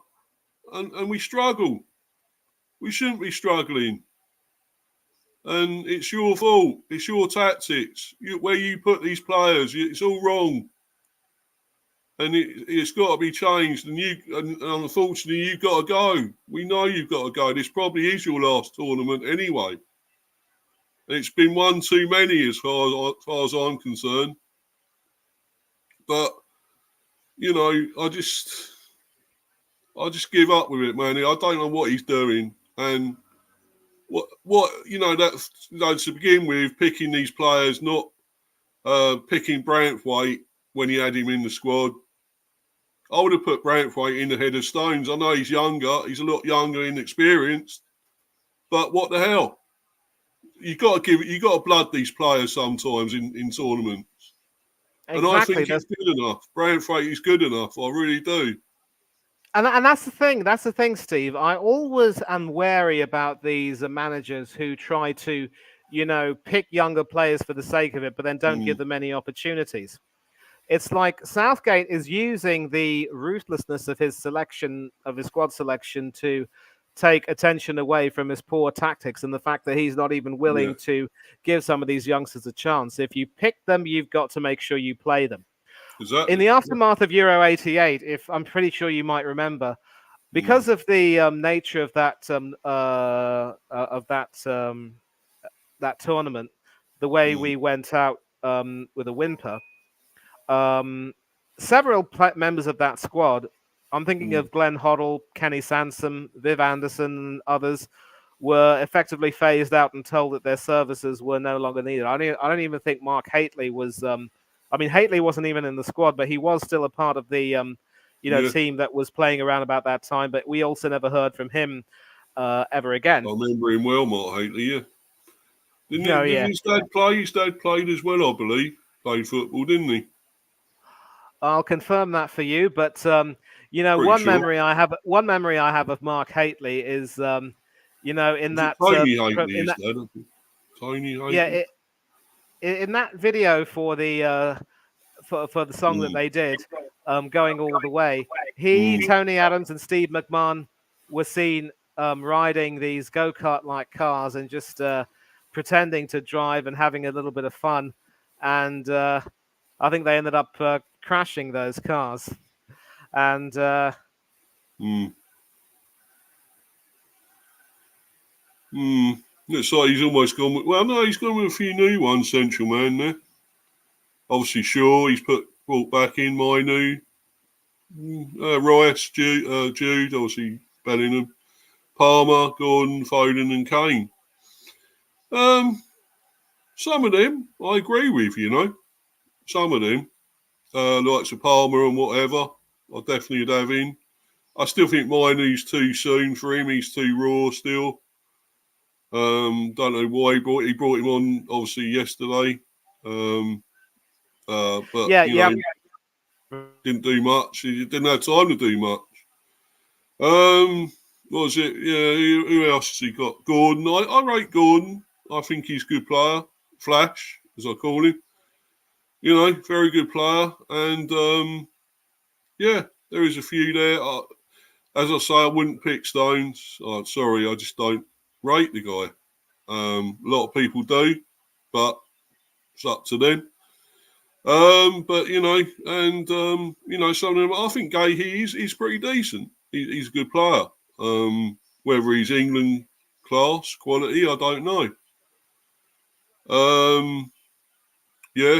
and we struggle. We shouldn't be struggling. And it's your fault. It's your tactics. Where you put these players, it's all wrong. And it's got to be changed. And unfortunately, you've got to go. We know you've got to go. This probably is your last tournament anyway. And it's been one too many as far as I'm concerned. But, I just give up with it, man. I don't know what he's doing. And to begin with, picking these players, not picking Branthwaite when he had him in the squad. I would have put Branthwaite in ahead of Stones. I know he's younger. He's a lot younger in experience. But what the hell? You got to blood these players sometimes in tournaments. Exactly. And I think he's good enough. Branthwaite is good enough. I really do. And that's the thing. That's the thing, Steve. I always am wary about these managers who try to, pick younger players for the sake of it, but then don't give them any opportunities. It's like Southgate is using the ruthlessness of his squad selection to take attention away from his poor tactics and the fact that he's not even willing to give some of these youngsters a chance. If you pick them, you've got to make sure you play them. Exactly. In the aftermath of Euro '88, if I'm pretty sure you might remember, because of the nature of that that tournament, the way we went out with a whimper, several members of that squad, I'm thinking of Glenn Hoddle, Kenny Sansom, Viv Anderson, and others, were effectively phased out and told that their services were no longer needed. I don't even think Mark Haitley was. Haitley wasn't even in the squad, but he was still a part of the team that was playing around about that time. But we also never heard from him ever again. I remember him well, Mark Haitley. Yeah. Didn't his dad play? His dad played as well, I believe. Played football, didn't he? I'll confirm that for you. But memory I have of Mark Haitley is in that Tony Haitley is that. Tony Haitley. Yeah. in that video for the song that they did, Going All the Way, Tony Adams, and Steve McMahon were seen riding these go-kart like cars and just pretending to drive and having a little bit of fun. And I think they ended up crashing those cars. And Looks like he's almost gone with, well, no, he's gone with a few new ones, Central Man there. Obviously, Shaw, he's brought back in my new Rice, Jude, obviously Bellingham, Palmer, Gordon, Foden and Kane. Some of them I agree with, some of them, like Palmer and whatever, I definitely would have in. I still think Mainoo's too soon for him. He's too raw still. Don't know why he brought him on obviously yesterday. But didn't do much. He didn't have time to do much. What was it? Yeah, who else has he got? Gordon. I rate Gordon. I think he's a good player. Flash, as I call him. Very good player. And there is a few there. As I say, I wouldn't pick Stones. Sorry, I just don't rate the guy. A lot of people do, but it's up to them. But some of them, I think Gay, he's pretty decent. He's a good player. Whether he's England class quality, I don't know.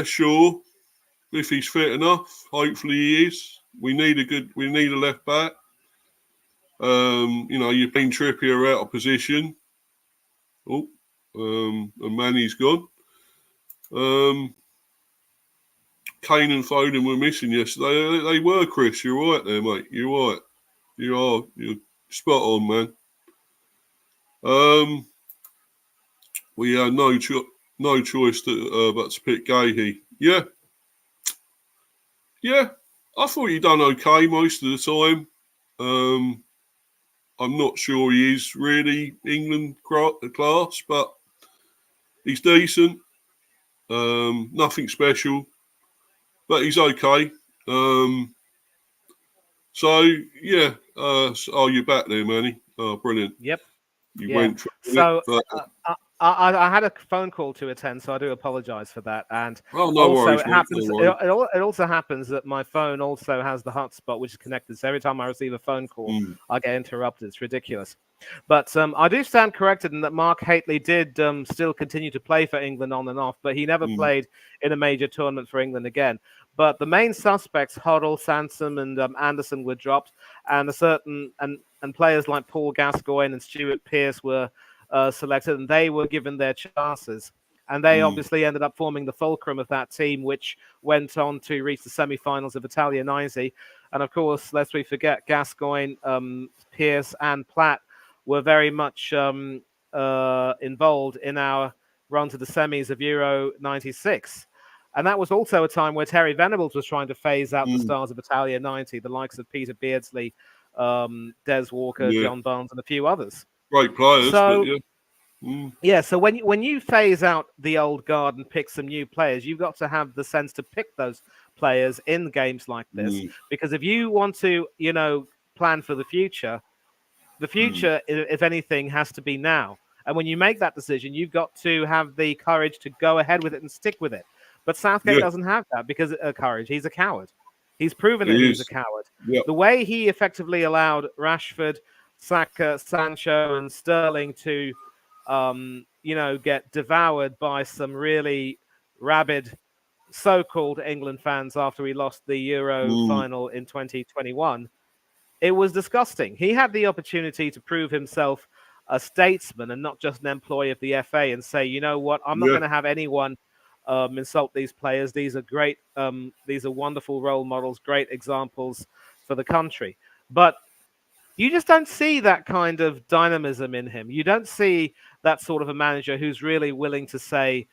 Sure. If he's fit enough, hopefully he is. We need a left back. You've been Trippier out of position. And Manny's gone. Kane and Foden were missing yesterday. They were, Chris. You're right there, mate. You're right. You're spot on, man. We had no choice but to pick Gahey. Yeah. I thought he done okay most of the time. I'm not sure he is really England class, but he's decent. Nothing special, but he's okay. You're back there, Manny. Oh, brilliant. Yep. You went for it. So I had a phone call to attend, so I do apologise for that. And worries, it happens. It also happens that my phone also has the hotspot, which is connected. So every time I receive a phone call, I get interrupted. It's ridiculous. But I do stand corrected in that Mark Hateley did still continue to play for England on and off, but he never played in a major tournament for England again. But the main suspects, Hoddle, Sansom, and Anderson, were dropped, and and players like Paul Gascoigne and Stuart Pearce were selected, and they were given their chances. And they obviously ended up forming the fulcrum of that team, which went on to reach the semi-finals of Italia 90. And of course, lest we forget, Gascoigne, Pearce, and Platt were very much involved in our run to the semis of Euro 96. And that was also a time where Terry Venables was trying to phase out the stars of Italia 90, the likes of Peter Beardsley, Des Walker, John Barnes, and a few others. Great players. So, but so when you phase out the old guard and pick some new players, you've got to have the sense to pick those players in games like this. Because if you want to, plan for the future, if anything, has to be now. And when you make that decision, you've got to have the courage to go ahead with it and stick with it. But Southgate doesn't have that because courage. He's a coward. He's proven that he's a coward. Yep. The way he effectively allowed Rashford, Saka, Sancho, and Sterling to, get devoured by some really rabid so-called England fans after he lost the Euro final in 2021, it was disgusting. He had the opportunity to prove himself a statesman and not just an employee of the FA and say, you know what, I'm not going to have anyone insult these players. These are great. These are wonderful role models, great examples for the country. But you just don't see that kind of dynamism in him. You don't see that sort of a manager who's really willing to say,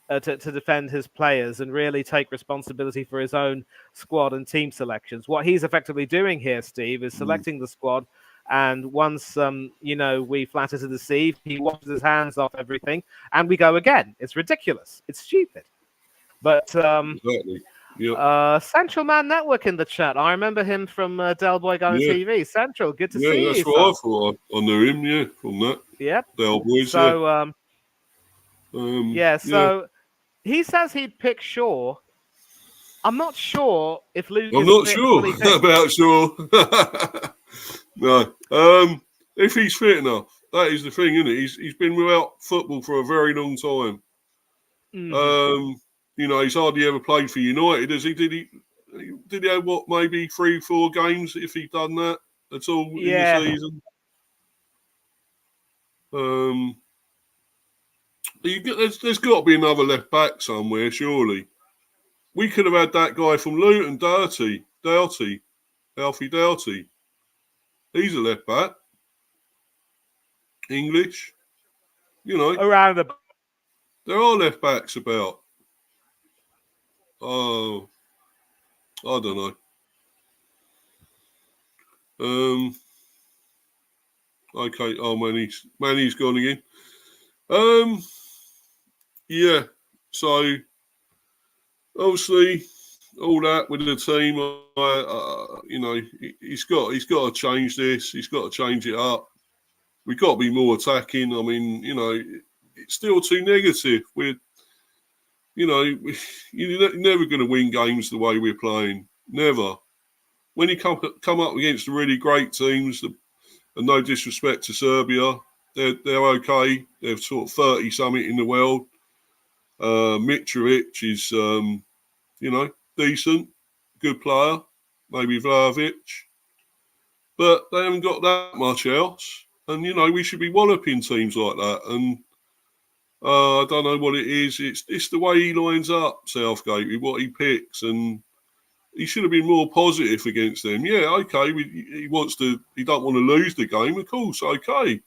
to defend his players and really take responsibility for his own squad and team selections. What he's effectively doing here, Steve, is selecting the squad And once we flatter to deceive, he washes his hands off everything, and we go again. It's ridiculous. It's stupid. But Exactly. Central Man Network in the chat. I remember him from Del Boy Gun TV. Central, good to see that's you. what I thought. I knew him, from that. Yep. Del Boys, so, so he sasays he'd pick Shaw. I'm not sure if Luke I'm is not fit, sure fully fit. about Shaw. No. If he's fit enough, that is the thing, isn't it? He's been without football for a very long time. Mm-hmm. He's hardly ever played for United, has he? Did he have maybe 3-4 games if he'd done that at all in the season? There's got to be another left back somewhere, surely. We could have had that guy from Luton, Alfie Doughty. He's a left back. English. Around the... There are left backs about. Oh, I don't know. Okay. Oh, Manny's gone again. Yeah. So obviously, all that with the team, he's got to change this. He's got to change it up. We've got to be more attacking. I mean, it's still too negative. You're never going to win games the way we're playing. Never. When you come up against the really great teams, and no disrespect to Serbia, they're okay. They're sort of 30-something in the world. Mitrovic is, decent, good player. Maybe Vlahovic. But they haven't got that much else. And, we should be walloping teams like that. And I don't know what it is. It's the way he lines up, Southgate, with what he picks. And he should have been more positive against them. Yeah, okay, he don't want to lose the game, of course, okay.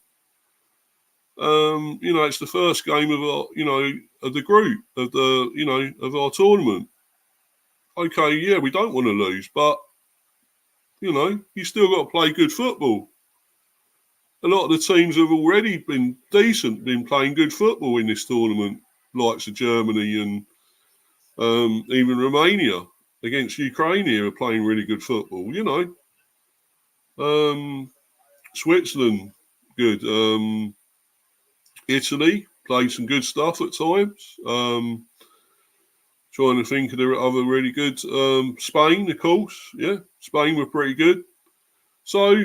It's the first game of of the group, of our tournament. Okay, yeah, we don't want to lose, but, you still got to play good football. A lot of the teams have already been decent, been playing good football in this tournament, likes of Germany and even Romania against Ukraine here are playing really good football, Switzerland, good. Italy played some good stuff at times. Trying to think of the other really good. Spain, of course. Yeah, Spain were pretty good. So,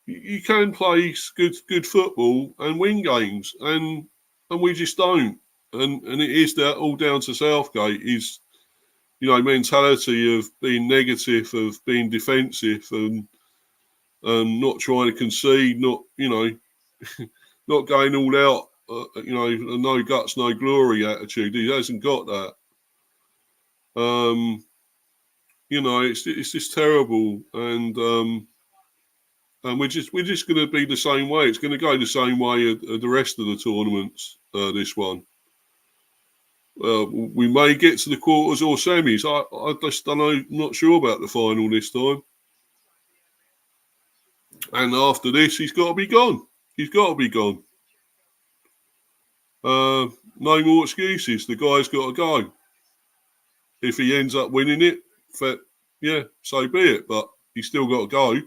you can play good football and win games, and we just don't. And it is that all down to Southgate, his mentality of being negative, of being defensive, and not trying to concede, not not going all out, no guts, no glory attitude. He hasn't got that. It's just terrible, and we're just going to be the same way. It's going to go the same way of the rest of the tournaments. This one, we may get to the quarters or semis. I just don't know. Not sure about the final this time. And after this, he's got to be gone. He's got to be gone. No more excuses. The guy's got to go. If he ends up winning it, so be it. But he's still got to go.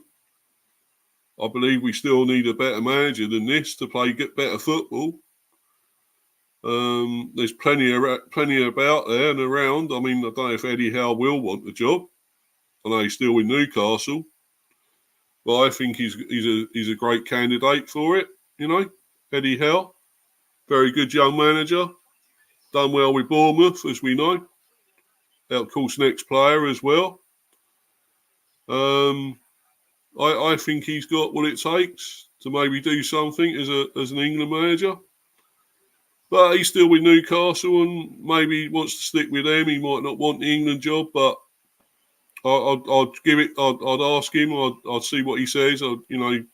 I believe we still need a better manager than this to get better football. There's plenty about there and around. I mean, I don't know if Eddie Howe will want the job. I know he's still with Newcastle, but I think he's a great candidate for it. Eddie Howe, very good young manager, done well with Bournemouth, as we know. Of course, next player as well. I think he's got what it takes to maybe do something as an England manager. But he's still with Newcastle and maybe wants to stick with them. He might not want the England job, but I'd give it. I'd ask him. I'd see what he says. I'd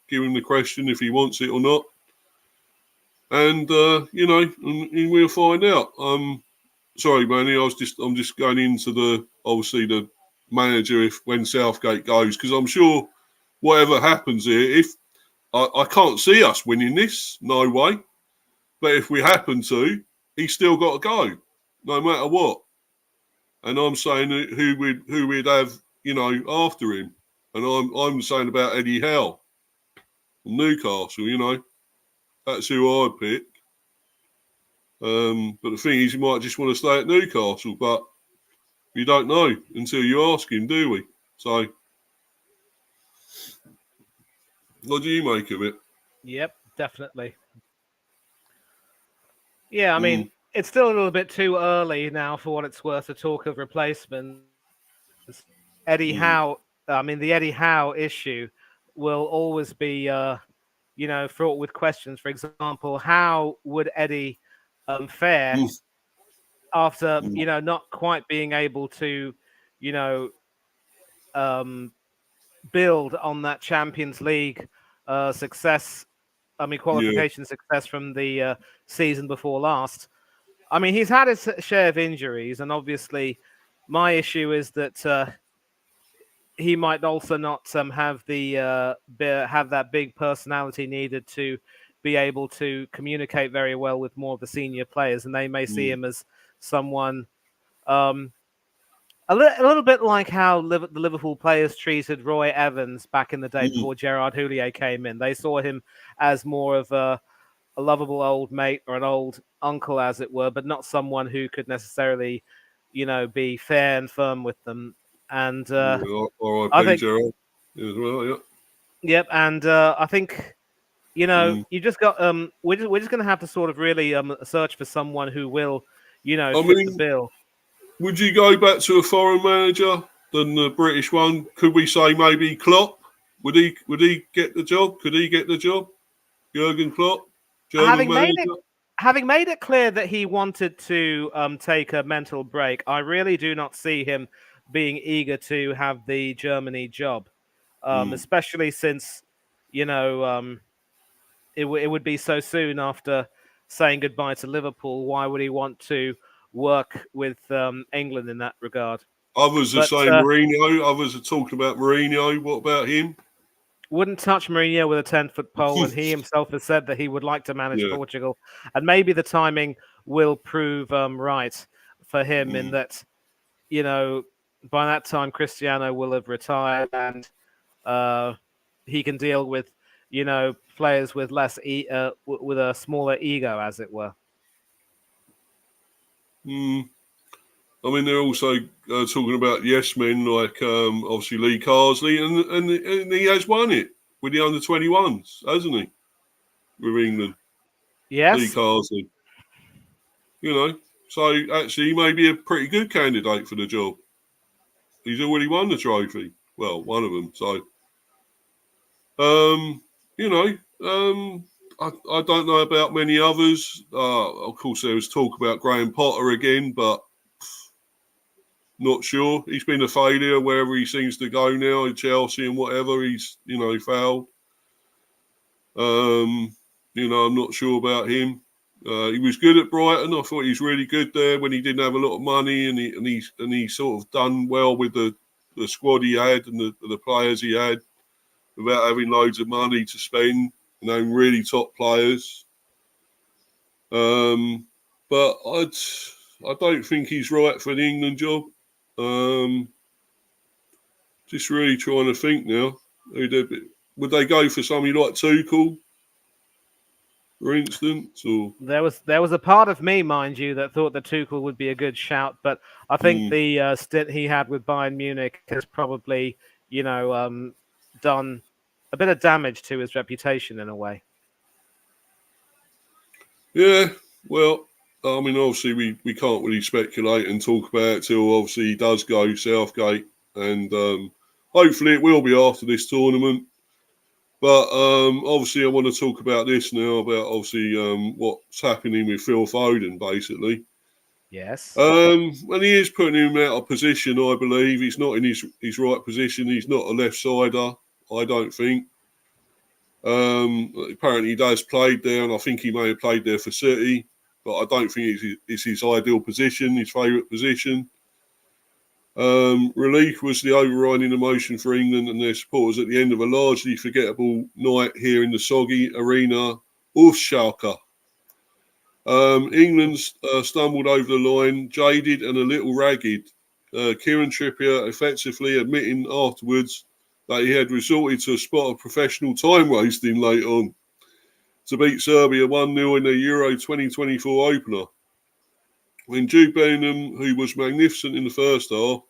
give him the question if he wants it or not. And and we'll find out. Sorry, Manny. I'm just going into the manager when Southgate goes, because I'm sure whatever happens here, if I can't see us winning this, no way. But if we happen to, he's still got to go, no matter what. And I'm saying who we'd have, after him. And I'm saying about Eddie Howe from Newcastle. That's who I'd pick. But the thing is, he might just want to stay at Newcastle, but you don't know until you ask him, do we? So, what do you make of it? Yep, definitely. Yeah, I mean, it's still a little bit too early now for what it's worth to talk of replacements. Eddie Howe, the Eddie Howe issue will always be, fraught with questions. For example, how would Eddie fare after, not quite being able to, build on that Champions League success? Qualification success from the season before last. I mean, he's had his share of injuries, and obviously, my issue is that he might also not have that big personality needed to be able to communicate very well with more of the senior players, and they may see him as someone a little bit like how the Liverpool players treated Roy Evans back in the day before Gerard Houllier came in. They saw him as more of a lovable old mate or an old uncle, as it were, but not someone who could necessarily, be fair and firm with them. And I think Gerard as well. Yeah. Yep, and I think you just got we're just going to have to sort of really search for someone who will, fit the bill. Would you go back to a foreign manager than the British one? Could we say maybe Klopp? Would he get the job? Could he get the job? Jurgen Klopp, German manager. Having made it clear that he wanted to take a mental break, I really do not see him being eager to have the Germany job, especially since it would be so soon after saying goodbye to Liverpool. Why would he want to work with England in that regard? Others are saying Mourinho. Others are talking about Mourinho. What about him? Wouldn't touch Mourinho with a 10-foot pole, and he himself has said that he would like to manage Portugal. And maybe the timing will prove right for him in that, by that time Cristiano will have retired, and he can deal with, players with less with a smaller ego, as it were. I mean, they're also talking about yes men like obviously Lee Carsley, and he has won it with the under-21s, hasn't he? With England, yes, Lee Carsley. So actually, he may be a pretty good candidate for the job. He's already won the trophy. Well, one of them. So, I don't know about many others. Of course, there was talk about Graham Potter again, but not sure. He's been a failure wherever he seems to go now in Chelsea and whatever. He's, failed. I'm not sure about him. He was good at Brighton. I thought he was really good there when he didn't have a lot of money, and he sort of done well with the squad he had and the players he had without having loads of money to spend, really top players. But I don't think he's right for the England job. Just really trying to think now. Would they go for somebody like Tuchel, for instance? Or there was a part of me, mind you, that thought that Tuchel would be a good shout, but I think the stint he had with Bayern Munich has probably, done a bit of damage to his reputation in a way. Yeah, well, I mean, obviously we can't really speculate and talk about it till obviously he does go Southgate, and hopefully it will be after this tournament. But obviously I want to talk about this now, about obviously what's happening with Phil Foden, basically. Yes. And he is putting him out of position, I believe. He's not in his right position. He's not a left-sider, I don't think. Apparently he does play there, and I think he may have played there for City, but I don't think it's his ideal position, his favourite position. Relief was the overriding emotion for England and their supporters at the end of a largely forgettable night here in the soggy arena of Schalke. England stumbled over the line, jaded and a little ragged. Kieran Trippier effectively admitting afterwards that he had resorted to a spot of professional time wasting late on to beat Serbia 1-0 in the Euro 2024 opener. When Jude Bellingham, who was magnificent in the first half,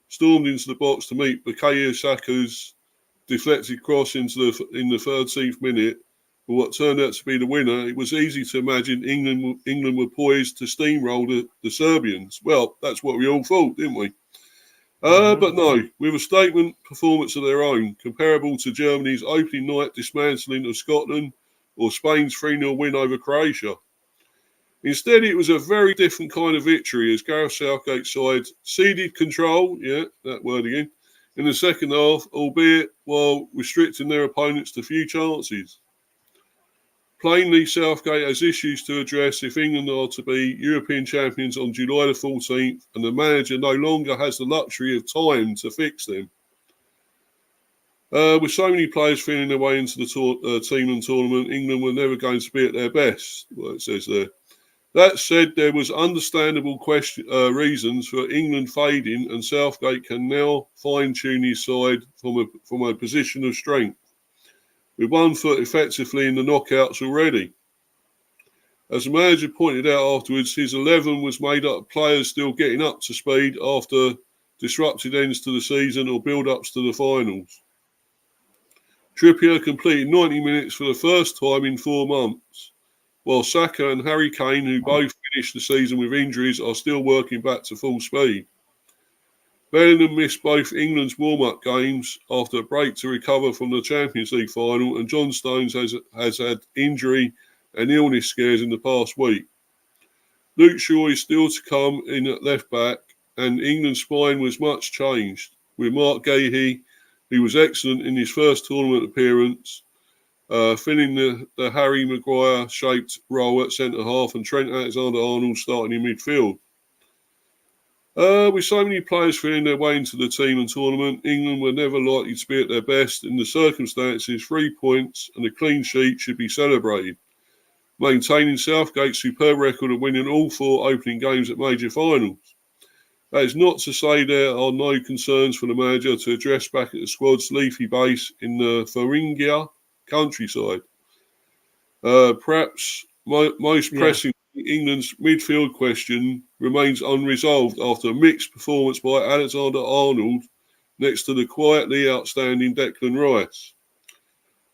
stormed into the box to meet Bukayo Saka's deflected cross in the 13th minute for what turned out to be the winner, it was easy to imagine England were poised to steamroll the Serbians. Well, that's what we all thought, didn't we? But no, with a statement performance of their own, comparable to Germany's opening night dismantling of Scotland or Spain's 3-0 win over Croatia. Instead, it was a very different kind of victory as Gareth Southgate's side ceded control, that word again, in the second half, albeit while restricting their opponents to few chances. Plainly, Southgate has issues to address if England are to be European champions on July the 14th and the manager no longer has the luxury of time to fix them. With so many players feeling their way into the team and tournament, England were never going to be at their best, what it says there. That said, there was understandable reasons for England fading, and Southgate can now fine-tune his side from a position of strength, with one foot effectively in the knockouts already. As the manager pointed out afterwards, his 11 was made up of players still getting up to speed after disrupted ends to the season or build-ups to the finals. Trippier completed 90 minutes for the first time in 4 months, while Saka and Harry Kane, who both finished the season with injuries, are still working back to full speed. Bellingham missed both England's warm-up games after a break to recover from the Champions League final, and John Stones has had injury and illness scares in the past week. Luke Shaw is still to come in at left-back, and England's spine was much changed, with Mark Gahey, who was excellent in his first tournament appearance, filling the Harry Maguire-shaped role at centre-half, and Trent Alexander-Arnold starting in midfield. With so many players feeling their way into the team and tournament, England were never likely to be at their best. In the circumstances, 3 points and a clean sheet should be celebrated, maintaining Southgate's superb record of winning all 4 opening games at major finals. That is not to say there are no concerns for the manager to address back at the squad's leafy base in the Thuringia countryside. Perhaps most pressing, England's midfield question remains unresolved after a mixed performance by Alexander-Arnold next to the quietly outstanding Declan Rice.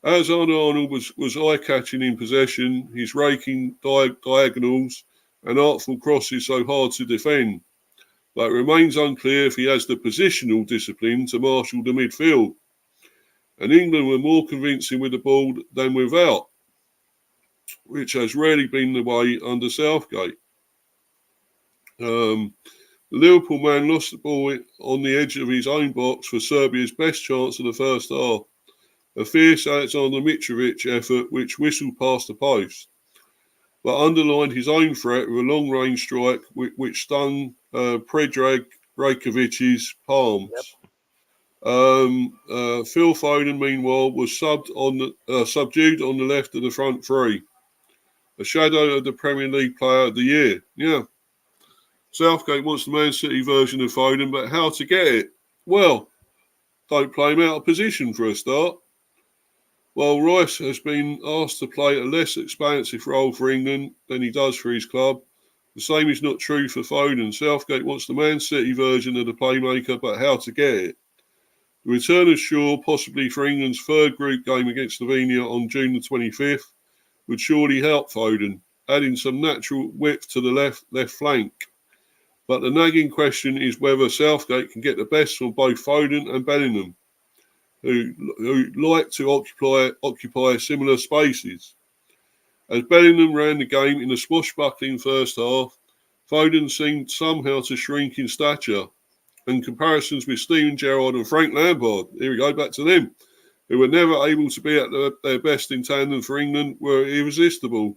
Alexander-Arnold was eye-catching in possession, his raking diagonals and artful crosses so hard to defend, but it remains unclear if he has the positional discipline to marshal the midfield. And England were more convincing with the ball than without, which has rarely been the way under Southgate. The Liverpool man lost the ball on the edge of his own box for Serbia's best chance of the first half. A fierce Alexander Mitrovic effort which whistled past the post, but underlined his own threat with a long-range strike which stung Predrag Rajkovic's palms. Phil Foden, meanwhile, was subdued on the left of the front three. A shadow of the Premier League Player of the Year. Yeah. Southgate wants the Man City version of Foden, but how to get it? Well, don't play him out of position for a start. While Rice has been asked to play a less expansive role for England than he does for his club, the same is not true for Foden. Southgate wants the Man City version of the playmaker, but how to get it? The return of Shaw, possibly for England's third group game against Slovenia on June the 25th, would surely help Foden, adding some natural width to the left flank. But the nagging question is whether Southgate can get the best from both Foden and Bellingham, who like to occupy similar spaces. As Bellingham ran the game in a swashbuckling first half, Foden seemed somehow to shrink in stature, and comparisons with Steven Gerrard and Frank Lampard, here we go, back to them, who were never able to be at their best in tandem for England, were irresistible.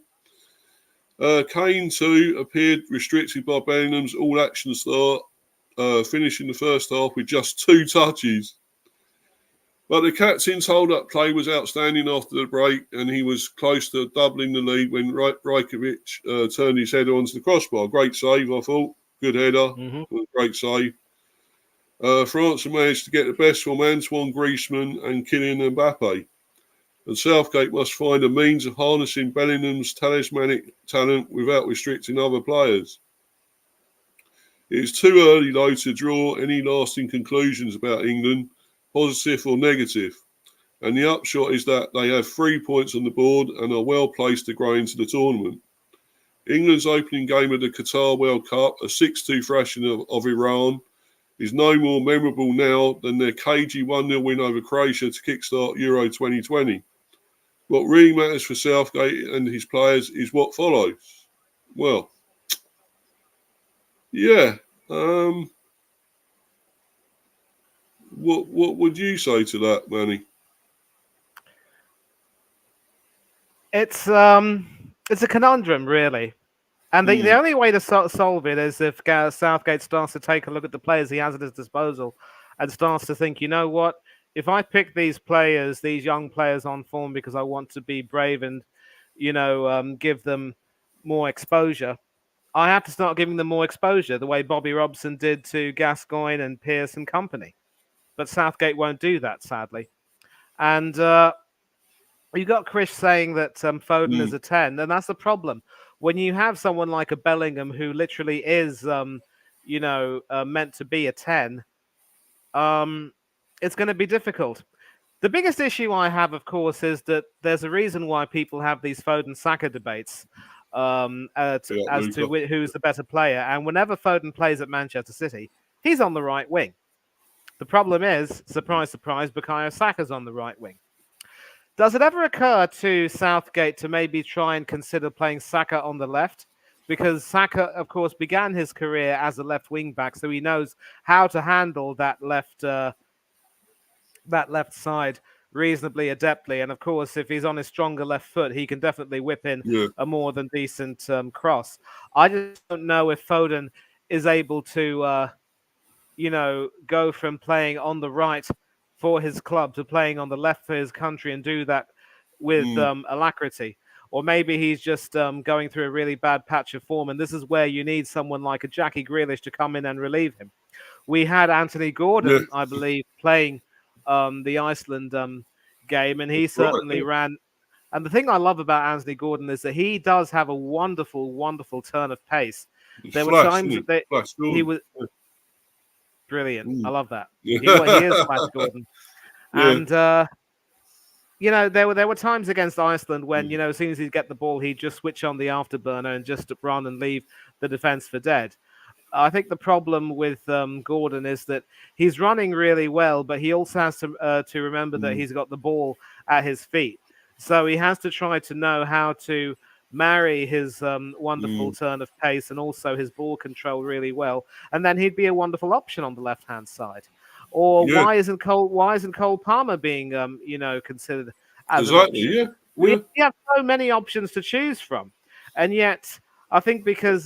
Kane, too, appeared restricted by Bellingham's all-action start finishing the first half with just 2 touches. But the captain's hold-up play was outstanding after the break, and he was close to doubling the lead when Rajkovic turned his header onto the crossbar. Great save, I thought. Good header. Great save. France managed to get the best from Antoine Griezmann and Kylian Mbappe. And Southgate must find a means of harnessing Bellingham's talismanic talent without restricting other players. It is too early, though, to draw any lasting conclusions about England, positive or negative. And the upshot is that they have 3 points on the board and are well placed to grow into the tournament. England's opening game of the Qatar World Cup, a 6-2 thrashing of Iran, is no more memorable now than their cagey 1-0 win over Croatia to kickstart Euro 2020. What really matters for Southgate and his players is what follows. Well, yeah. What would you say to that, Manny? It's a conundrum, really. And the only way to solve it is if Southgate starts to take a look at the players he has at his disposal and starts to think, you know what, if I pick these players, these young players on form because I want to be brave and, give them more exposure, I have to start giving them more exposure the way Bobby Robson did to Gascoigne and Pearce and company. But Southgate won't do that, sadly. And you got Chris saying that Foden is a 10, and that's the problem. When you have someone like a Bellingham who literally is, meant to be a 10, it's going to be difficult. The biggest issue I have, of course, is that there's a reason why people have these Foden-Saka debates as to who's the better player. And whenever Foden plays at Manchester City, he's on the right wing. The problem is, surprise, surprise, Bukayo Saka's on the right wing. Does it ever occur to Southgate to maybe try and consider playing Saka on the left? Because Saka, of course, began his career as a left wing back, so he knows how to handle that left side reasonably adeptly. And of course, if he's on his stronger left foot, he can definitely whip in a more than decent cross. I just don't know if Foden is able to, go from playing on the right for his club to playing on the left for his country and do that with alacrity. Or maybe he's just going through a really bad patch of form. And this is where you need someone like a Jackie Grealish to come in and relieve him. We had Anthony Gordon, I believe, playing the Iceland game, and he certainly ran. And the thing I love about Anthony Gordon is that he does have a wonderful, wonderful turn of pace. There were times that he was brilliant. I love that. He is Flash Gordon. And, there were times against Iceland when, as soon as he'd get the ball, he'd just switch on the afterburner and just run and leave the defense for dead. I think the problem with Gordon is that he's running really well, but he also has to remember that he's got the ball at his feet. So he has to try to know how to marry his wonderful turn of pace and also his ball control really well. And then he'd be a wonderful option on the left-hand side. Or why isn't Cole Palmer being considered as an option? We have so many options to choose from. And yet I think because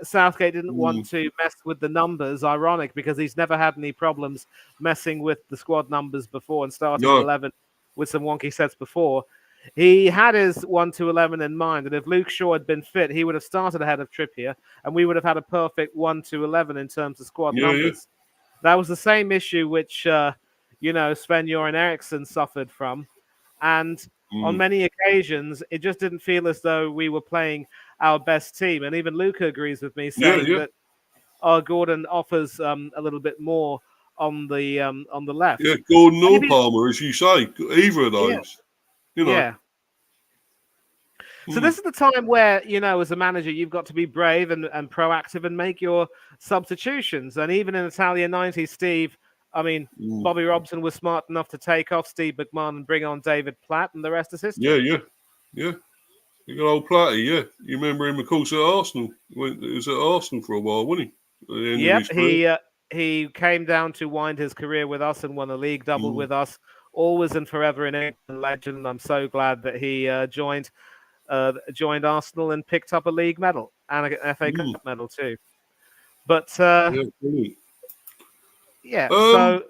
Southgate didn't want to mess with the numbers, ironic, because he's never had any problems messing with the squad numbers before and starting 11 with some wonky sets before. He had his 1-11 in mind, and if Luke Shaw had been fit, he would have started ahead of Trippier, and we would have had a perfect 1-11 in terms of squad numbers. That was the same issue which, Sven-Göran Eriksson suffered from, and on many occasions, it just didn't feel as though we were playing our best team. And even Luca agrees with me, saying that Gordon offers a little bit more on the left. Yeah, Gordon or Palmer, as you say, either of those. Yeah. So this is the time where, as a manager, you've got to be brave and proactive and make your substitutions. And even in Italian 90s, Bobby Robson was smart enough to take off Steve McMahon and bring on David Platt, and the rest is history. Yeah. You got old Platty, You remember him, of course, at Arsenal. He was at Arsenal for a while, wasn't he? Yep, he came down to wind his career with us and won a league double with us. Always and forever an England legend. I'm so glad that he joined Arsenal and picked up a league medal and an FA Cup medal too. But Yeah, Um, so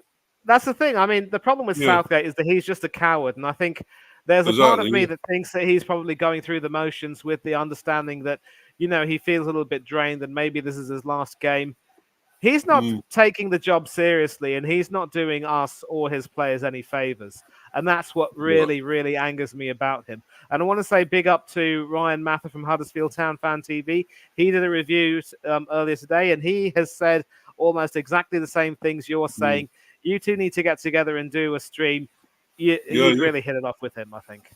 that's the thing. I mean, the problem with yeah, Southgate is that he's just a coward, and I think there's a part of exactly. me Yeah. that thinks that he's probably going through the motions with the understanding that he feels a little bit drained, and maybe this is his last game. He's not Mm, taking the job seriously, and he's not doing us or his players any favors. And that's what right. really, really angers me about him. And I want to say big up to Ryan Mather from Huddersfield Town Fan TV. He did a review earlier today, and he has said almost exactly the same things you're Mm, saying. You two need to get together and do a stream. yeah, You'd yeah. really hit it off with him, I think.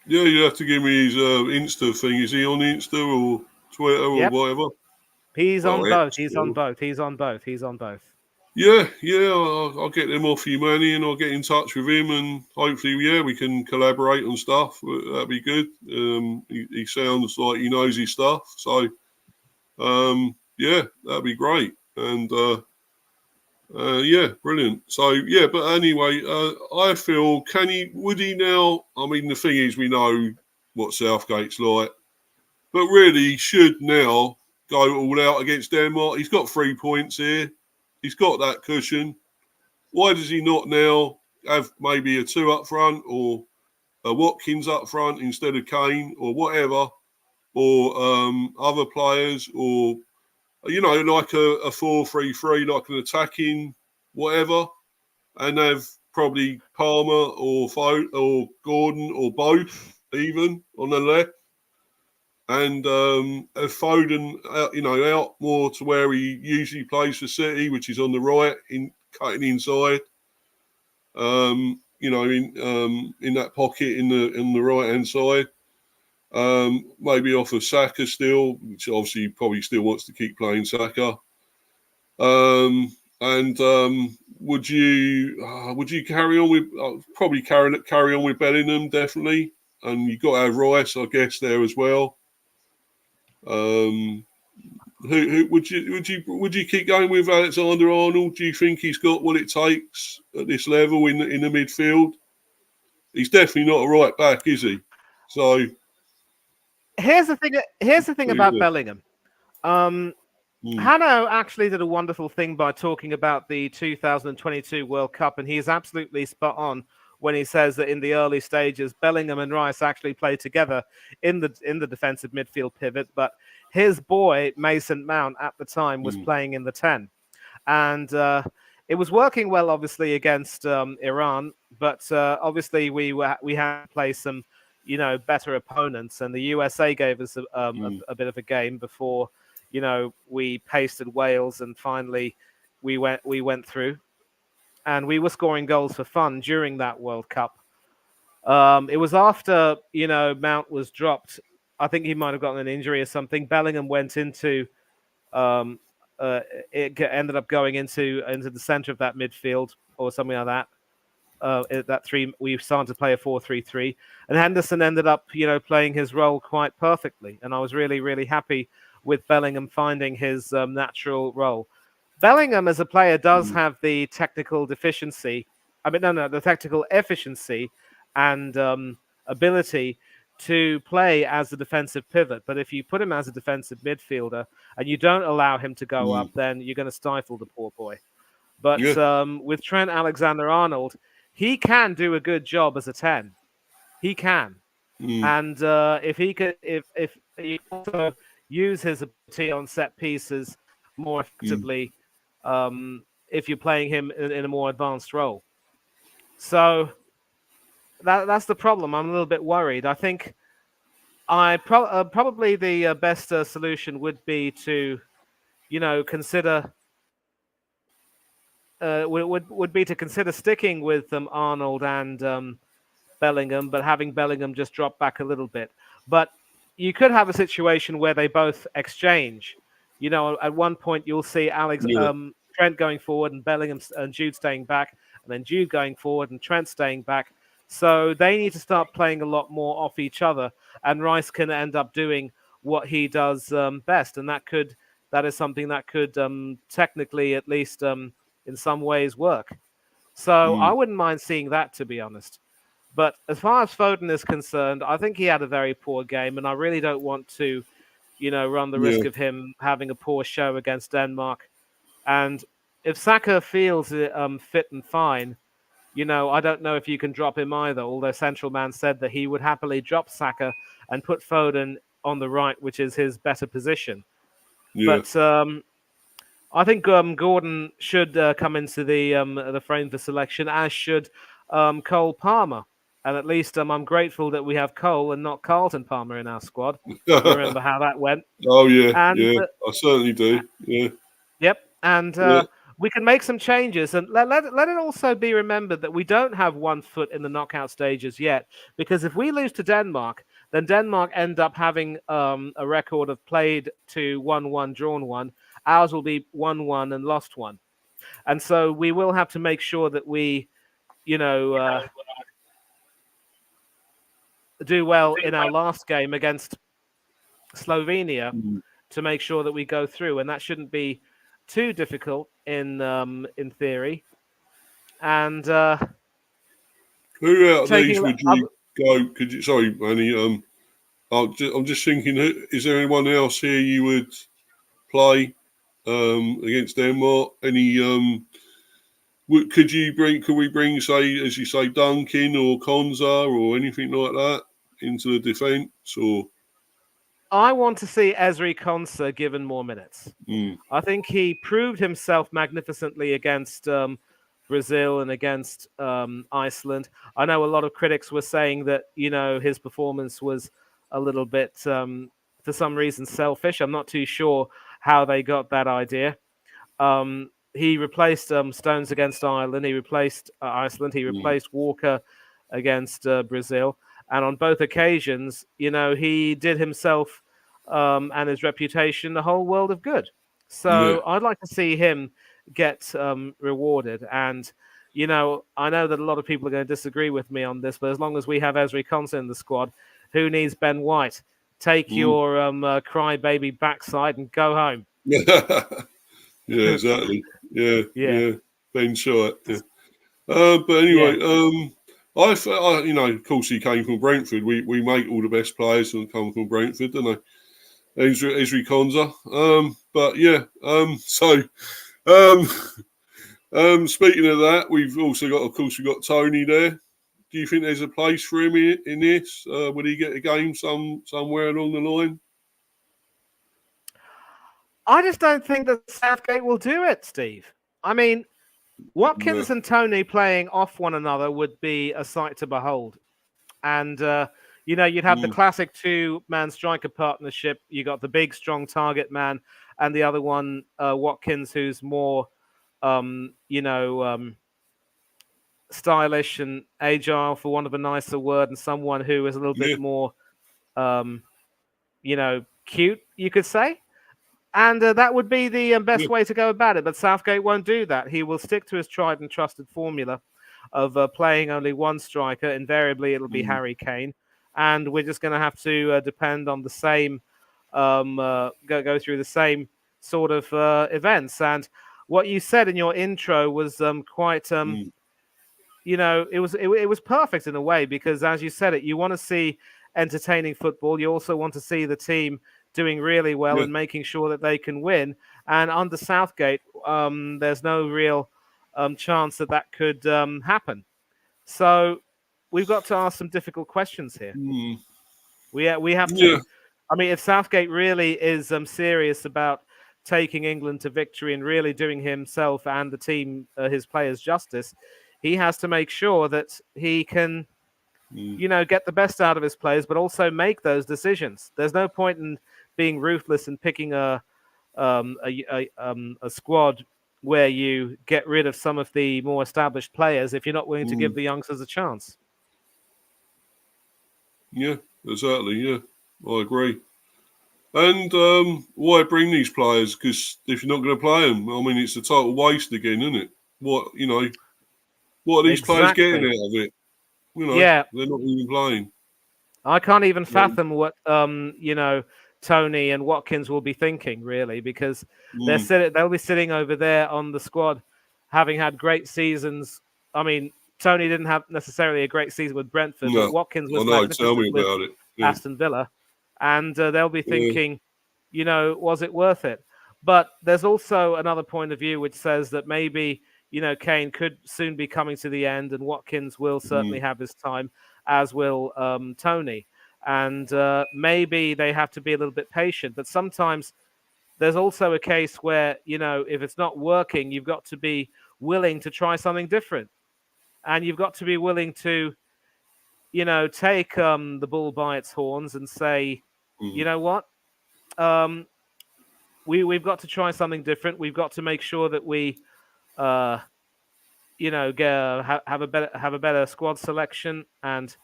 Yeah, you have to give me his Insta thing. Is he on Insta or Twitter or Yep. whatever? He's on Oh, both. X He's on still. both. He's on both. He's on both. Yeah, yeah. I'll get them off you, Manny, and I'll get in touch with him, and hopefully, yeah, we can collaborate on stuff. That'd be good. He sounds like he knows his stuff, so yeah, that'd be great. And yeah, brilliant. So yeah, but anyway, I feel would he now? I mean, the thing is, we know what Southgate's like, but really, he should now go all out against Denmark. He's got 3 points here. He's got that cushion. Why does he not now have maybe a two up front or a Watkins up front instead of Kane or whatever, or other players, or like a 4-3-3, like an attacking whatever, and have probably Palmer or Gordon or both even on the left, and have Foden out more to where he usually plays for City, which is on the right, in cutting inside. In that pocket in the right hand side. Maybe off of Saka still, which obviously he probably still wants to keep playing Saka. And would you carry on with probably carry on with Bellingham definitely, and you got to have Rice, I guess, there as well. Um, who would you keep going with Alexander Arnold? Do you think he's got what it takes at this level in the midfield? He's definitely not a right back, is he? So Here's the thing. Here's the thing what do you about think? Bellingham. Um, Mm, Hanno actually did a wonderful thing by talking about the 2022 World Cup, and he's absolutely spot on when he says that in the early stages, Bellingham and Rice actually played together in the defensive midfield pivot, but his boy Mason Mount at the time was mm, playing in the 10, and it was working well, obviously against Iran, but obviously we had to play some better opponents, and the USA gave us mm, a bit of a game before we pasted Wales, and finally we went through, and we were scoring goals for fun during that World Cup. It was after Mount was dropped. I think he might have gotten an injury or something. Bellingham went into um, ended up going into the center of that midfield or something like that. That three, we started to play a 4-3-3, and Henderson ended up, playing his role quite perfectly. And I was really, really happy with Bellingham finding his natural role. Bellingham as a player does mm, have the technical deficiency. I mean, no, the technical efficiency and ability to play as a defensive pivot. But if you put him as a defensive midfielder and you don't allow him to go mm. up, then you're going to stifle the poor boy. But Yeah. with Trent Alexander-Arnold, he can do a good job as a 10. He can, Mm, and if he could, if he also use his ability on set pieces more mm. effectively, if you're playing him in a more advanced role. So that's the problem. I'm a little bit worried. I think probably the best solution would be to consider would be to consider sticking with Arnold and Bellingham, but having Bellingham just drop back a little bit. But you could have a situation where they both exchange. At one point you'll see Yeah. Trent going forward and Bellingham and Jude staying back, and then Jude going forward and Trent staying back. So they need to start playing a lot more off each other, and Rice can end up doing what he does best, and that is something that could technically, at least in some ways, work. So I Mm, wouldn't mind seeing that, to be honest. But as far as Foden is concerned, I think he had a very poor game, and I really don't want to run the yeah. risk of him having a poor show against Denmark. And if Saka feels fit and fine, I don't know if you can drop him either. Although Central Man said that he would happily drop Saka and put Foden on the right, which is his better position. Yeah. But I think Gordon should come into the frame for selection, as should Cole Palmer. And at least I'm grateful that we have Cole and not Carlton Palmer in our squad. You remember how that went? Oh yeah, And yeah. I certainly do. Yeah. yep, and Yeah. we can make some changes. And let it also be remembered that we don't have one foot in the knockout stages yet, because if we lose to Denmark, then Denmark end up having a record of played to 1-1, drawn 1. Ours will be 1-1 and lost 1. And so we will have to make sure that we, do well in our last game against Slovenia to make sure that we go through. And that shouldn't be too difficult in theory. And who out of these would you go? Could you? Sorry, Manny. I'm just thinking. Is there anyone else here you would play against Denmark? Any? Could we bring, say, as you say, Duncan or Konza or anything like that into the defence? Or I want to see Ezri Konsa given more minutes. I think he proved himself magnificently against Brazil and against Iceland. I know a lot of critics were saying that his performance was a little bit, for some reason, selfish. I'm not too sure how they got that idea. He replaced Stones against Ireland. He replaced Iceland. He replaced Walker against Brazil. And on both occasions, he did himself and his reputation the whole world of good. So I'd like to see him get rewarded. And, I know that a lot of people are going to disagree with me on this, but as long as we have Ezri Konsa in the squad, who needs Ben White? Take your crybaby backside and go home. Yeah, exactly. Yeah. Ben Short. Yeah. But anyway, I, of course, he came from Brentford. We make all the best players who come from Brentford, don't they? Ezri Konsa. But yeah. Speaking of that, we've also got, of course, we've got Tony there. Do you think there's a place for him in this? Would he get a game somewhere along the line? I just don't think that Southgate will do it, Steve. I mean, Watkins and Tony playing off one another would be a sight to behold. And, you'd have the classic two-man striker partnership. You got the big, strong target man, and the other one, Watkins, who's more, stylish and agile, for want of a nicer word, and someone who is a little bit more, cute, you could say. And that would be the best way to go about it. But Southgate won't do that. He will stick to his tried and trusted formula of playing only one striker. Invariably, it'll be Harry Kane. And we're just going to have to depend on the same, go through the same sort of events. And what you said in your intro was quite, it was perfect in a way, because as you said it, you want to see entertaining football. You also want to see the team doing really well and making sure that they can win. And under Southgate, there's no real chance that could happen. So we've got to ask some difficult questions here. We have to. I mean, if Southgate really is serious about taking England to victory and really doing himself and the team, his players, justice, he has to make sure that he can, get the best out of his players, but also make those decisions. There's no point in being ruthless and picking a squad where you get rid of some of the more established players if you're not willing to give the youngsters a chance. Yeah, exactly. Yeah, I agree. And why bring these players? Because if you're not going to play them, I mean, it's a total waste again, isn't it? What are these players getting out of it? They're not even playing. I can't even fathom what Tony and Watkins will be thinking, really, because they'll be sitting over there on the squad, having had great seasons. I mean, Tony didn't have necessarily a great season with Brentford, but Watkins was magnificent with Aston Villa, and they'll be thinking, was it worth it? But there's also another point of view which says that maybe, Kane could soon be coming to the end, and Watkins will certainly have his time, as will Tony. And maybe they have to be a little bit patient. But sometimes there's also a case where, if it's not working, you've got to be willing to try something different. And you've got to be willing to, take the bull by its horns and say, you know what? We've got to try something different. We've got to make sure that we, have a better squad selection, and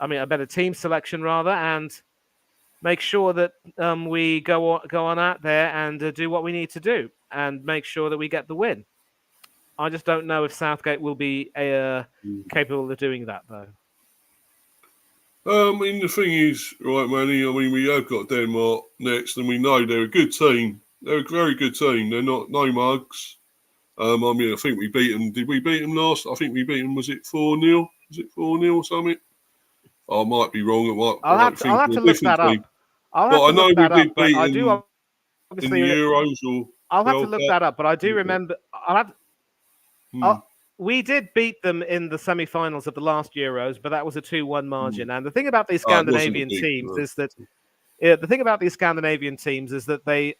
a better team selection rather, and make sure that we go on out there and do what we need to do, and make sure that we get the win. I just don't know if Southgate will be capable of doing that, though. The thing is, right, Manny, we have got Denmark next, and we know they're a good team. They're a very good team. They're no mugs. I think we beat them. Did we beat them last? I think we beat them, was it 4-0? Was it 4-0 or something? I might be wrong. I'll have to look that up. I know we did beat them in the Euros. I'll have to look that up, but I do remember... we did beat them in the semi-finals of the last Euros, but that was a 2-1 margin. And the thing about these Scandinavian teams is that they,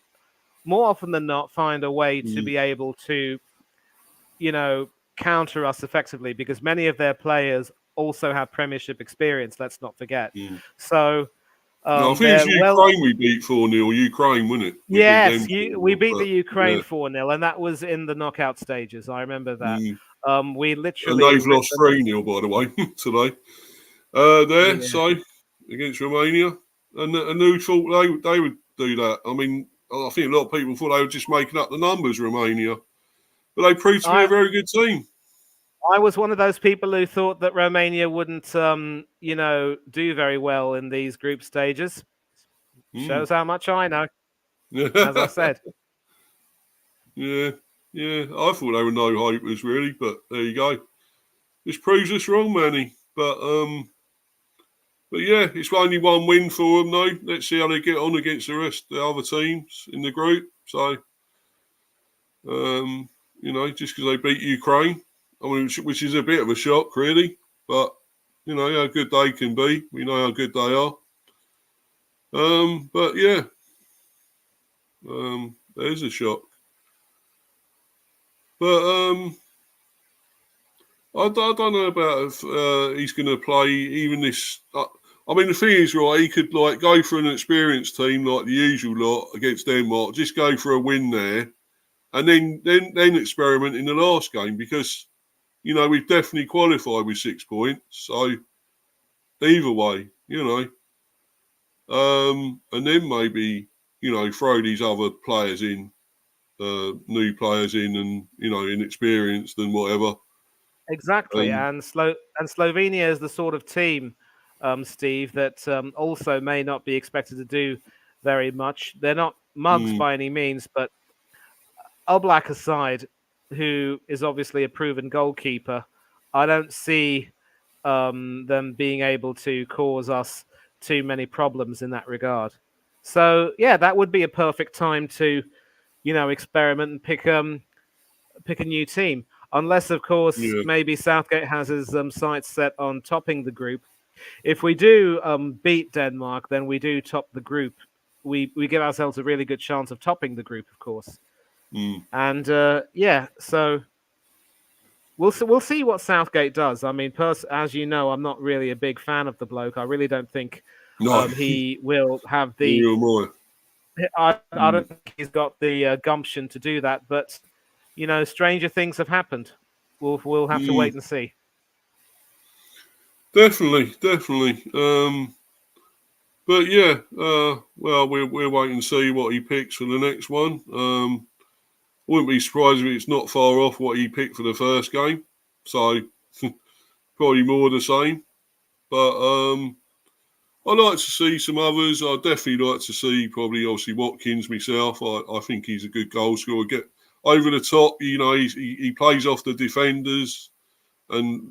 more often than not, find a way to be able to, counter us effectively, because many of their players also have Premiership experience. Let's not forget. So. I think it's Ukraine we beat 4-0. Ukraine, wasn't it? We beat the Ukraine 4-0, and that was in the knockout stages. I remember that. We literally... And they've lost 3-0, by the way, today. So, against Romania. And who thought they would do that? I think a lot of people thought they were just making up the numbers, Romania. But they proved to be a very good team. I was one of those people who thought that Romania wouldn't, do very well in these group stages. Shows how much I know, as I said. Yeah, I thought they were no hopers, really, but there you go. This proves us wrong, Manny. But yeah, it's only one win for them, though. Let's see how they get on against the rest of the other teams in the group. So, just because they beat Ukraine. Which is a bit of a shock, really. But, how good they can be. We know how good they are. But, yeah. There's a shock. But, I don't know about if he's going to play even this... the thing is, right, he could, go for an experienced team like the usual lot against Denmark, just go for a win there, and then experiment in the last game, because... we've definitely qualified with 6 points. So, either way, and then maybe, throw these other players in, new players in, and, inexperienced and whatever. Exactly. And Slovenia is the sort of team, Steve, that also may not be expected to do very much. They're not mugs by any means, but Oblak aside, who is obviously a proven goalkeeper, I don't see them being able to cause us too many problems in that regard. So, yeah, that would be a perfect time to, experiment and pick a new team. Unless, of course, maybe Southgate has his sights set on topping the group. If we do beat Denmark, then we do top the group. We give ourselves a really good chance of topping the group, of course. And so we'll see what Southgate does. As you know, I'm not really a big fan of the bloke. I really don't think he will have the. I don't think he's got the gumption to do that. But stranger things have happened. We'll have to wait and see. Definitely. But yeah, we'll wait and see what he picks for the next one. Wouldn't be surprised if it's not far off what he picked for the first game. So, probably more the same. But I'd like to see some others. I'd definitely like to see obviously Watkins myself. I think he's a good goal scorer. Get over the top, he plays off the defenders and,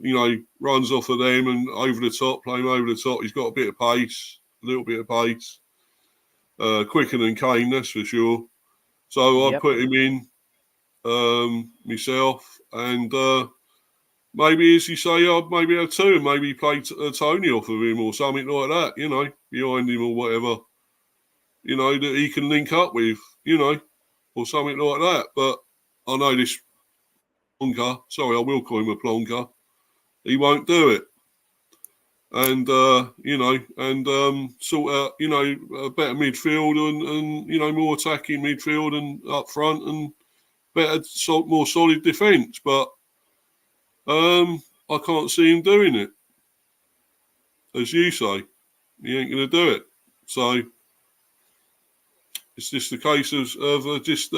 runs off of them and over the top, playing over the top. He's got a bit of pace, a little bit of pace. Quicker than Kane, that's for sure. So I Yep. put him in myself, and maybe, as you say, I'd maybe have two, and maybe play Tony off of him or something like that, behind him or whatever, that he can link up with, or something like that. But I know this plonker, sorry, I will call him a plonker, he won't do it. And, sort out, a better midfield and more attacking midfield and up front and better, more solid defence. But I can't see him doing it. As you say, he ain't going to do it. So it's just a case of just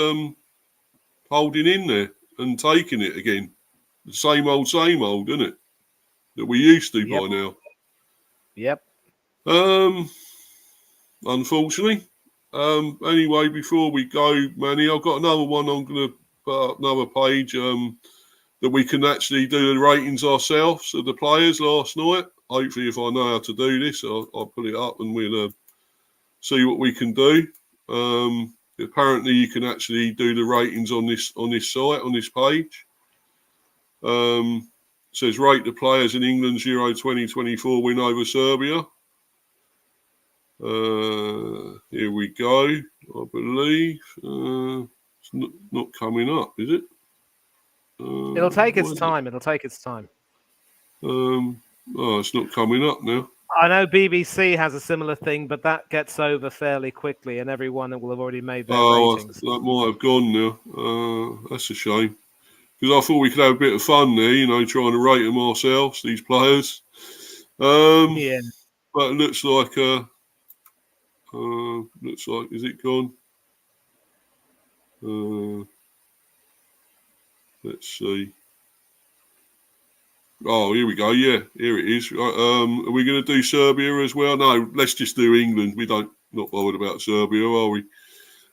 holding in there and taking it again. The same old, isn't it? That we used to by now. Yep. Unfortunately. Anyway, before we go, Manny, I've got another one. I'm going to put up another page that we can actually do the ratings ourselves of the players last night. Hopefully, if I know how to do this, I'll put it up and we'll see what we can do. Apparently, you can actually do the ratings on this site, on this page. It says rate the players in England's Euro 2024 win over Serbia. Here we go. I believe it's not coming up, is it? It'll take its time. It'll take its time. It's not coming up now. I know BBC has a similar thing, but that gets over fairly quickly, and everyone will have already made their ratings. That might have gone now. That's a shame. Because I thought we could have a bit of fun there, trying to rate them ourselves, these players. Yeah. But it looks like, is it gone? Let's see. Oh, here we go. Yeah, here it is. Are we going to do Serbia as well? No, let's just do England. We not bothered about Serbia, are we?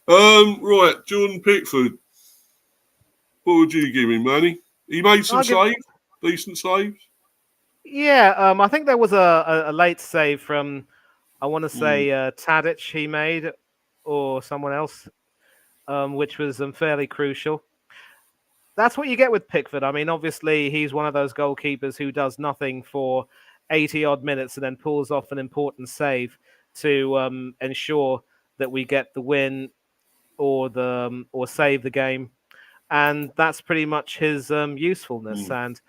Right, Jordan Pickford. What would you give him, Manny? He made some saves, decent saves. Yeah, I think there was a late save from, I want to say, Tadic he made, or someone else, which was fairly crucial. That's what you get with Pickford. I mean, obviously, he's one of those goalkeepers who does nothing for 80-odd minutes and then pulls off an important save to ensure that we get the win or save the game. And that's pretty much his usefulness. And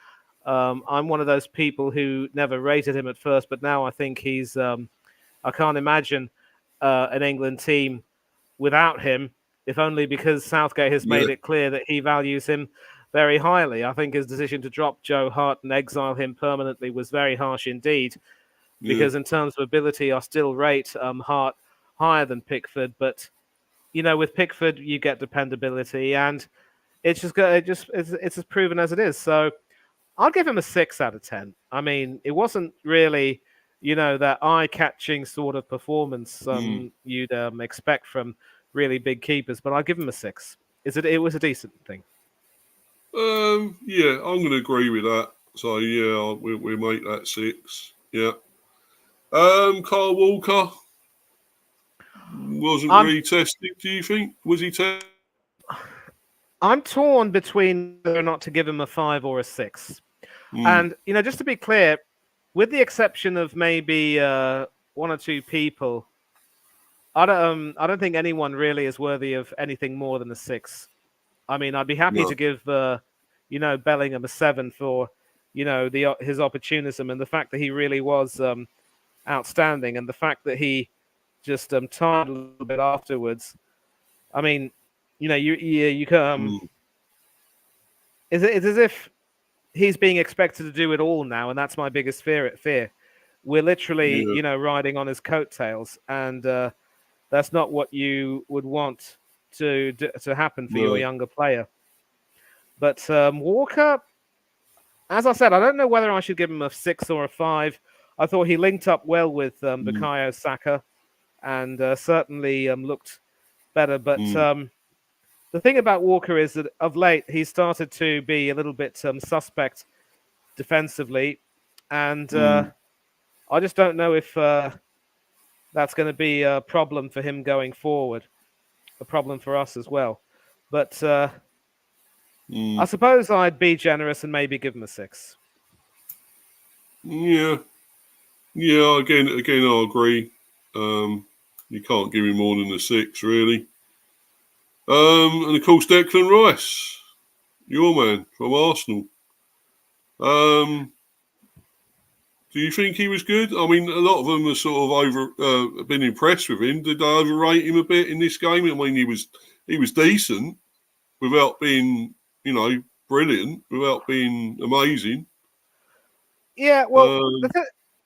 I'm one of those people who never rated him at first, but now I think he's. I can't imagine an England team without him, if only because Southgate has made it clear that he values him very highly. I think his decision to drop Joe Hart and exile him permanently was very harsh indeed, because in terms of ability, I still rate Hart higher than Pickford. But with Pickford, you get dependability, and it's as proven as it is. So I'll give him a 6 out of 10. I mean, it wasn't really, that eye-catching sort of performance you'd expect from really big keepers, but I'll give him a 6. It was a decent thing. Yeah, I'm going to agree with that. So yeah, we'll make that 6. Yeah. Kyle Walker wasn't really tested. Do you think? Was he tested? I'm torn between whether or not to give him a 5 or a 6. And just to be clear, with the exception of maybe one or two people, I don't think anyone really is worthy of anything more than a 6. I mean, I'd be happy to give Bellingham a 7 for his opportunism and the fact that he really was outstanding, and the fact that he just tired a little bit afterwards. I mean, you can. It's as if he's being expected to do it all now, and that's my biggest fear. We're literally, riding on his coattails, and that's not what you would want to happen for your younger player. But Walker, as I said, I don't know whether I should give him a 6 or a 5. I thought he linked up well with Bukayo Saka, and certainly looked better. But the thing about Walker is that of late he started to be a little bit suspect defensively, and I just don't know if that's going to be a problem for him going forward. a problem for us as well. But I suppose I'd be generous and maybe give him a 6. Yeah. Again, I agree. You can't give him more than a 6, really. And of course, Declan Rice, your man from Arsenal. Do you think he was good? I mean, a lot of them are sort of been impressed with him. Did they overrate him a bit in this game? I mean, he was decent without being, brilliant, without being amazing. Yeah, well,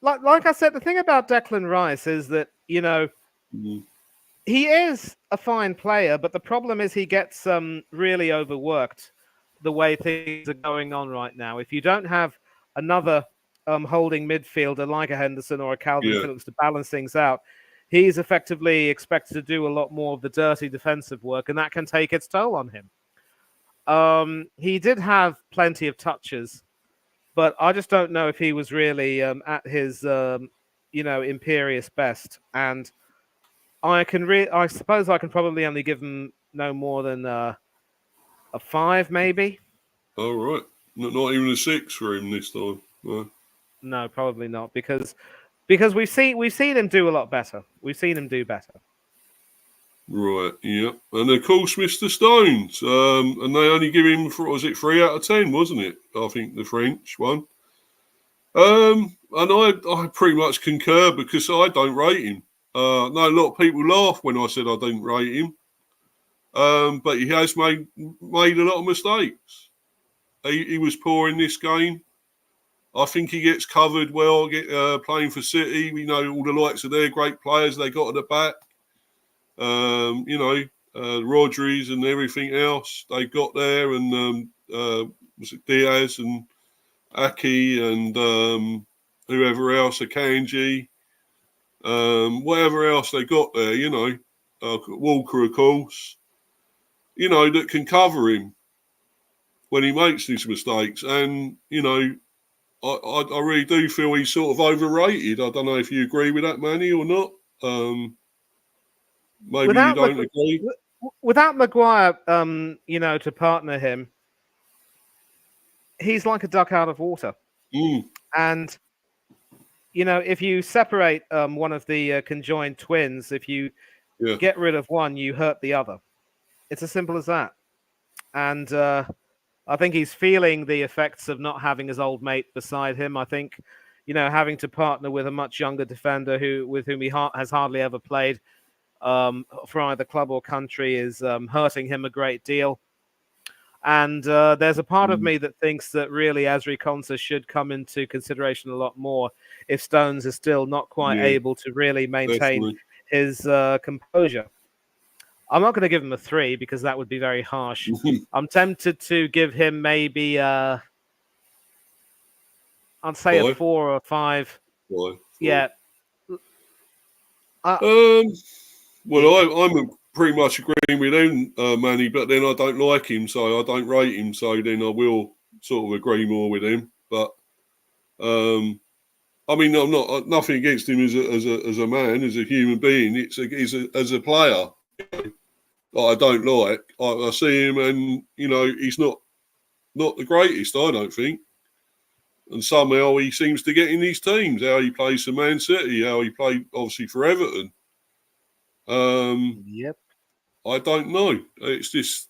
like I said, the thing about Declan Rice is that, he is a fine player, but the problem is he gets really overworked the way things are going on right now. If you don't have another holding midfielder like a Henderson or a Calvin Phillips to balance things out, he's effectively expected to do a lot more of the dirty defensive work, and that can take its toll on him. He did have plenty of touches, but I just don't know if he was really at his, imperious best. And I suppose I can probably only give him no more than a 5, maybe. All right, not even a 6 for him this time. No, probably not, because we've seen him do a lot better. We've seen him do better. Right, yeah, and of course, Mr. Stones, and they only give him 3 out of 10, wasn't it? I think the French one. And I pretty much concur because I don't rate him. No, a lot of people laugh when I said I didn't rate him. But he has made a lot of mistakes. He was poor in this game. I think he gets covered well playing for City. We know all the likes of their great players they got at the back. Rodriguez and everything else they got there, and was it Diaz and Aki and whoever else, Akanji, whatever else they got there, Walker, of course, that can cover him when he makes these mistakes. And, I really do feel he's sort of overrated. I don't know if you agree with that, Manny, or not. Maybe you don't agree. Without Maguire, to partner him, he's like a duck out of water. And, if you separate one of the conjoined twins, if you get rid of one, you hurt the other. It's as simple as that. And I think he's feeling the effects of not having his old mate beside him. I think, having to partner with a much younger defender with whom he has hardly ever played for either club or country is hurting him a great deal. And there's a part of me that thinks that really Azri Konsa should come into consideration a lot more if Stones is still not quite able to really maintain his composure. I'm not going to give him a 3 because that would be very harsh. I'm tempted to give him maybe, I'd say 5? A 4 or a 5. 5. Yeah. Well, I'm pretty much agreeing with him, Manny, but then I don't like him, so I don't rate him. So then I will sort of agree more with him. But I mean, I'm nothing against him as a man, as a human being. It's as a player that I don't like. I see him, and he's not the greatest. I don't think. And somehow he seems to get in these teams. How he plays for Man City, how he played obviously for Everton. Yep. I don't know. It's just,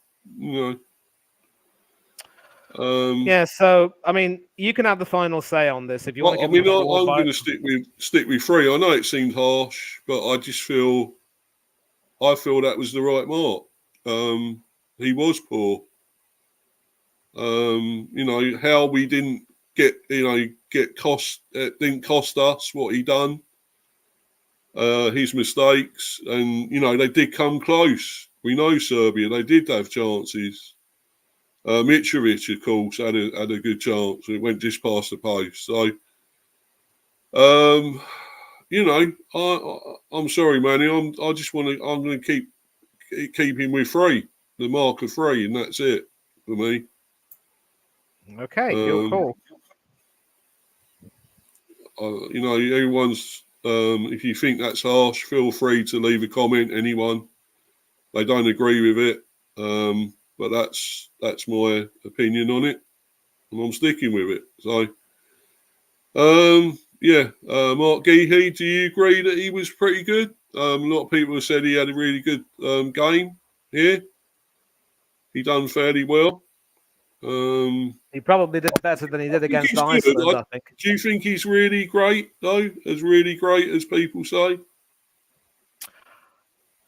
so I mean, you can have the final say on this if you want to. I'm going to stick with 3. I know it seemed harsh, but I just feel that was the right mark. He was poor. How we didn't didn't cost us what he done. His mistakes, and they did come close. We know Serbia; they did have chances. Mitrovic, of course, had a good chance. It went just past the post. So, I'm sorry, Manny. I'm going to keep him with 3, the mark of 3, and that's it for me. Okay, your call. Everyone's. If you think that's harsh, feel free to leave a comment. Anyone, they don't agree with it. But that's my opinion on it, and I'm sticking with it. So, Mark Geehee, do you agree that he was pretty good? A lot of people have said he had a really good game here. He done fairly well. He probably did better than he did against Good. Iceland, I think. Do you think he's really great, though? As really great as people say?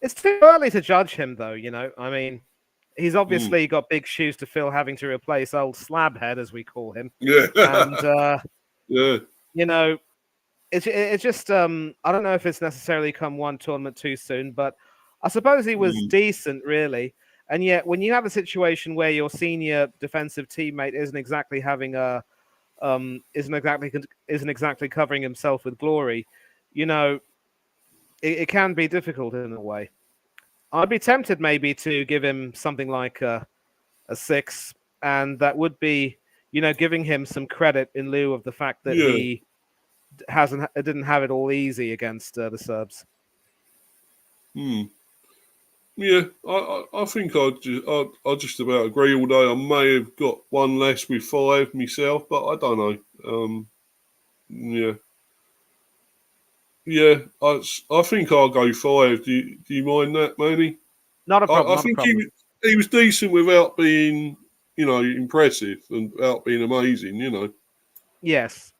It's too early to judge him, though, you know. I mean, he's obviously got big shoes to fill, having to replace old Slabhead, as we call him. Yeah. And, yeah. you know, it's just, I don't know if it's necessarily come one tournament too soon, but I suppose he was decent, really. And yet, when you have a situation where your senior defensive teammate isn't exactly having a, isn't exactly covering himself with glory, you know, it can be difficult in a way. I'd be tempted maybe to give him something like a 6, and that would be, you know, giving him some credit in lieu of the fact that he didn't have it all easy against the Serbs. Yeah, I think I just about agree. Although I may have got one less with 5 myself, but I don't know. Yeah, I think I'll go 5. Do you mind that, Manny? Not a problem. I think he was decent without being, you know, impressive and without being amazing. You know. Yes.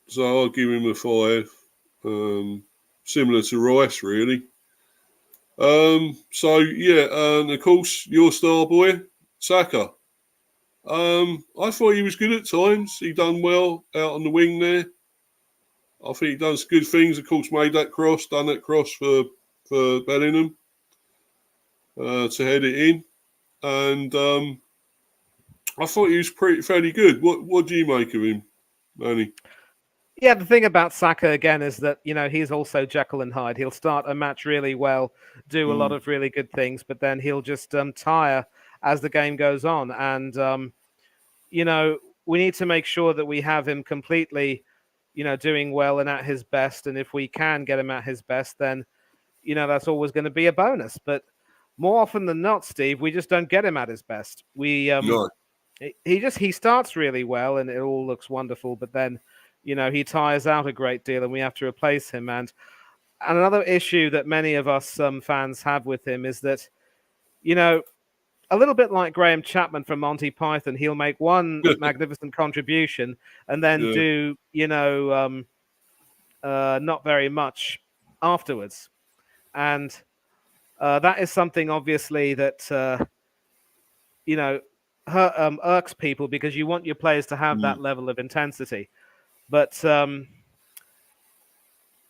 So I'll give him a 5. Similar to Rice, really. So yeah, and of course your star boy, Saka. I thought he was good at times. He done well out on the wing there. I think he done some good things. Of course, done that cross for Bellingham to head it in, and I thought he was fairly good. What do you make of him, Manny? Yeah, the thing about Saka again is that, you know, he's also Jekyll and Hyde. He'll start a match really well, do a lot of really good things, but then he'll just tire as the game goes on. And you know, we need to make sure that we have him completely, you know, doing well and at his best. And if we can get him at his best, then, you know, that's always going to be a bonus. But more often than not, Steve, we just don't get him at his best. No. He starts really well and it all looks wonderful, but then, you know, he tires out a great deal and we have to replace him. And another issue that many of us fans have with him is that, you know, a little bit like Graham Chapman from Monty Python, he'll make one magnificent contribution and then do, you know, not very much afterwards. And that is something, obviously, that, you know, irks people because you want your players to have that level of intensity. But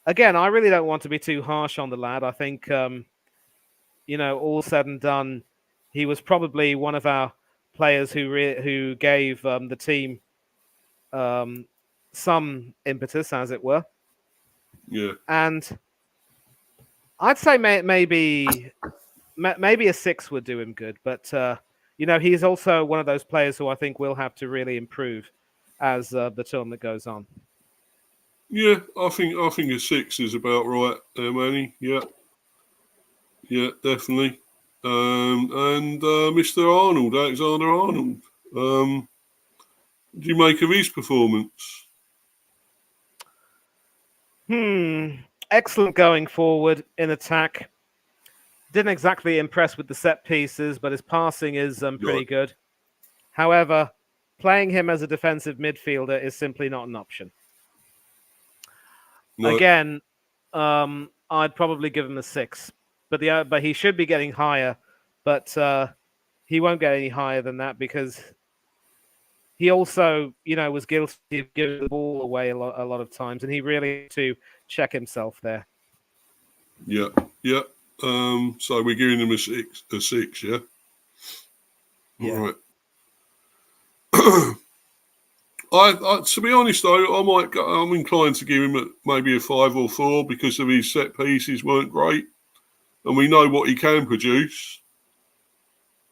again, I really don't want to be too harsh on the lad. I think, you know, all said and done, he was probably one of our players who gave the team some impetus, as it were. Yeah. And I'd say maybe a 6 would do him good. But, you know, he's also one of those players who I think will have to really improve as the tournament goes on. Yeah, I think a 6 is about right there, Manny. Yeah, definitely. And Mr. Arnold, Alexander Arnold. What do you make of his performance? Excellent going forward in attack. Didn't exactly impress with the set pieces, but his passing is pretty good. However, playing him as a defensive midfielder is simply not an option. No. Again, I'd probably give him a 6, but he should be getting higher, but he won't get any higher than that because he also, you know, was guilty of giving the ball away a lot of times, and he really had to check himself there. Yeah. So we're giving him a 6, yeah? Yeah. All right. To be honest, though, I'm inclined to give him maybe a 5 or 4 because of his set pieces weren't great, and we know what he can produce.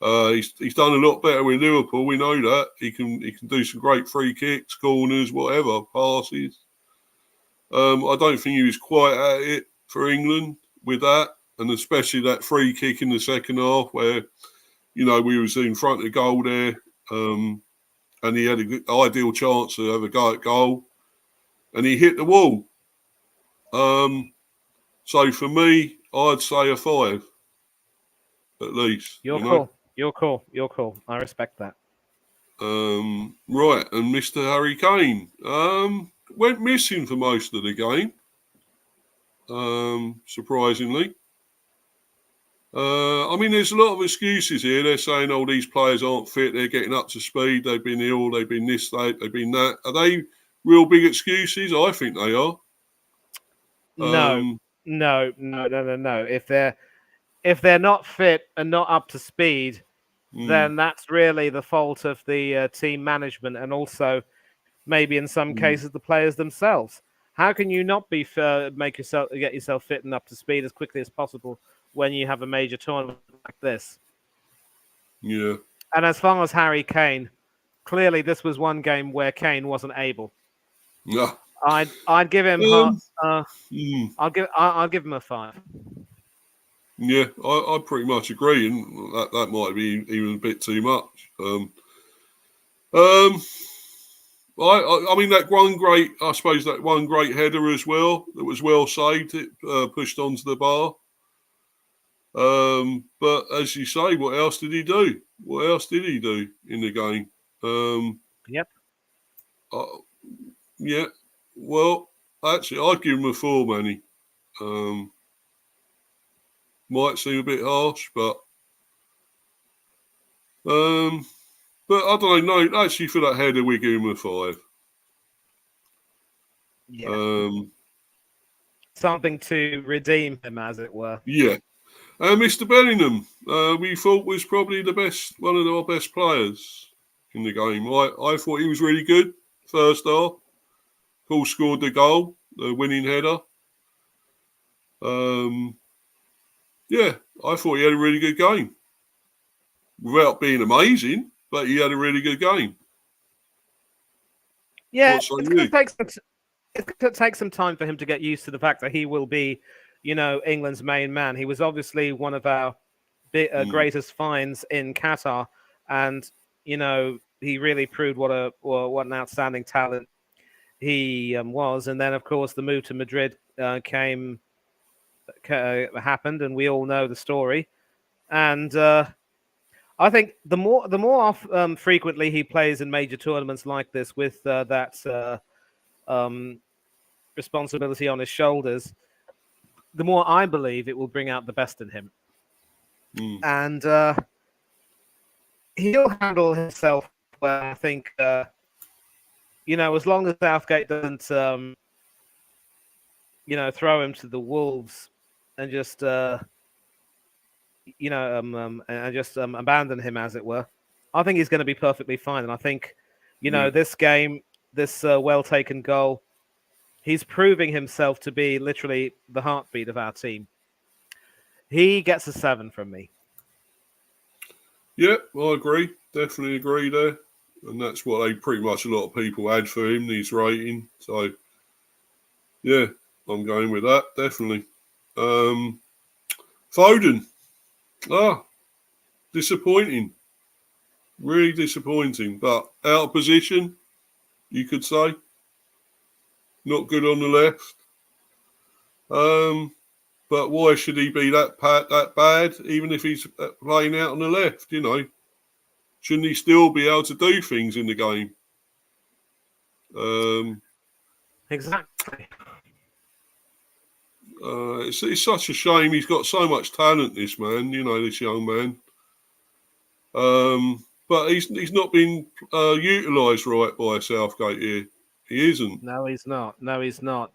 He's done a lot better with Liverpool. We know that he can do some great free kicks, corners, whatever, passes. I don't think he was quite at it for England with that. and especially that free kick in the second half where, you know, we was in front of goal there, and he had an ideal chance to have a go at goal, and he hit the wall. So for me, I'd say a 5, at least. You're you know. cool. You're cool. You're cool. I respect that. Right, and Mr. Harry Kane went missing for most of the game. Surprisingly. I mean, there's a lot of excuses here. They're saying, oh, these players aren't fit. They're getting up to speed. They've been ill. They've been this, they've been that. Are they real big excuses? I think they are. No. If they're not fit and not up to speed, then that's really the fault of the team management and also maybe in some cases the players themselves. How can you not be get yourself fit and up to speed as quickly as possible when you have a major tournament like this? Yeah. And as far as Harry Kane, clearly this was one game where Kane wasn't able. Yeah. I'd give him I'll give him a 5. Yeah, I pretty much agree, and that might be even a bit too much. I mean that one great header as well. That was well saved. It pushed onto the bar. But as you say, what else did he do? What else did he do in the game? Yep. Yeah. Well, actually, I'd give him a 4, Manny. Might seem a bit harsh, but I don't know. No, actually, for that header, we give him a 5. Yeah. Something to redeem him, as it were. Yeah. Mr. Bellingham, we thought was probably one of our best players in the game. I thought he was really good first half. Of course, scored the goal, the winning header. Yeah, I thought he had a really good game. Without being amazing, but he had a really good game. Yeah, it's going to take some time for him to get used to the fact that he will be, you know, England's main man. He was obviously one of our greatest finds in Qatar, and you know he really proved what an outstanding talent he was. And then, of course, the move to Madrid happened, and we all know the story. And I think the more frequently he plays in major tournaments like this with that responsibility on his shoulders, the more I believe it will bring out the best in him. And he'll handle himself well, I think, you know, as long as Southgate doesn't, you know, throw him to the wolves and just, you know, and just abandon him, as it were. I think he's going to be perfectly fine. And I think, you know, this game, this well-taken goal, he's proving himself to be literally the heartbeat of our team. He gets a 7 from me. Yeah, I agree. Definitely agree there. And that's what pretty much a lot of people had for him, his rating. So, yeah, I'm going with that, definitely. Foden. Disappointing. Really disappointing. But out of position, you could say. Not good on the left. But why should he be that bad, even if he's playing out on the left, you know? Shouldn't he still be able to do things in the game? Exactly. It's such a shame. He's got so much talent, this man, you know, this young man. But he's not been utilised right by Southgate here. He isn't. No, he's not. No, he's not.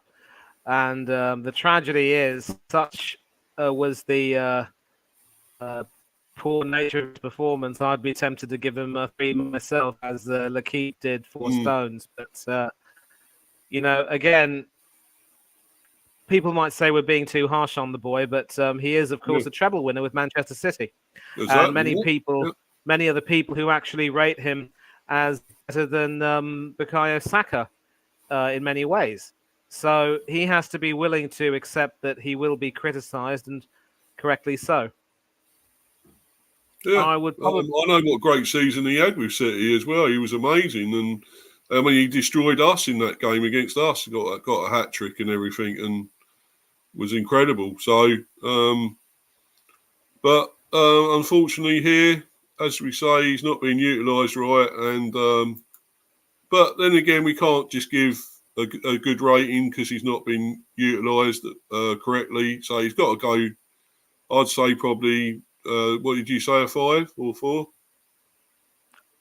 And the tragedy is, such was the poor nature of his performance, I'd be tempted to give him a 3 myself, as Lakeith did 4 stones. But, you know, again, people might say we're being too harsh on the boy, but he is, of course, a treble winner with Manchester City. Exactly. And many of the people who actually rate him as better than Bukayo Saka in many ways. So he has to be willing to accept that he will be criticised, and correctly so. Yeah, I would probably. I know what great season he had with City as well. He was amazing, and I mean he destroyed us in that game against us. He got a hat trick and everything, and was incredible. So, but unfortunately here, as we say, he's not being utilised right, and but then again, we can't just give a good rating because he's not been utilised correctly. So he's got to go. I'd say probably. What did you say? A 5 or 4?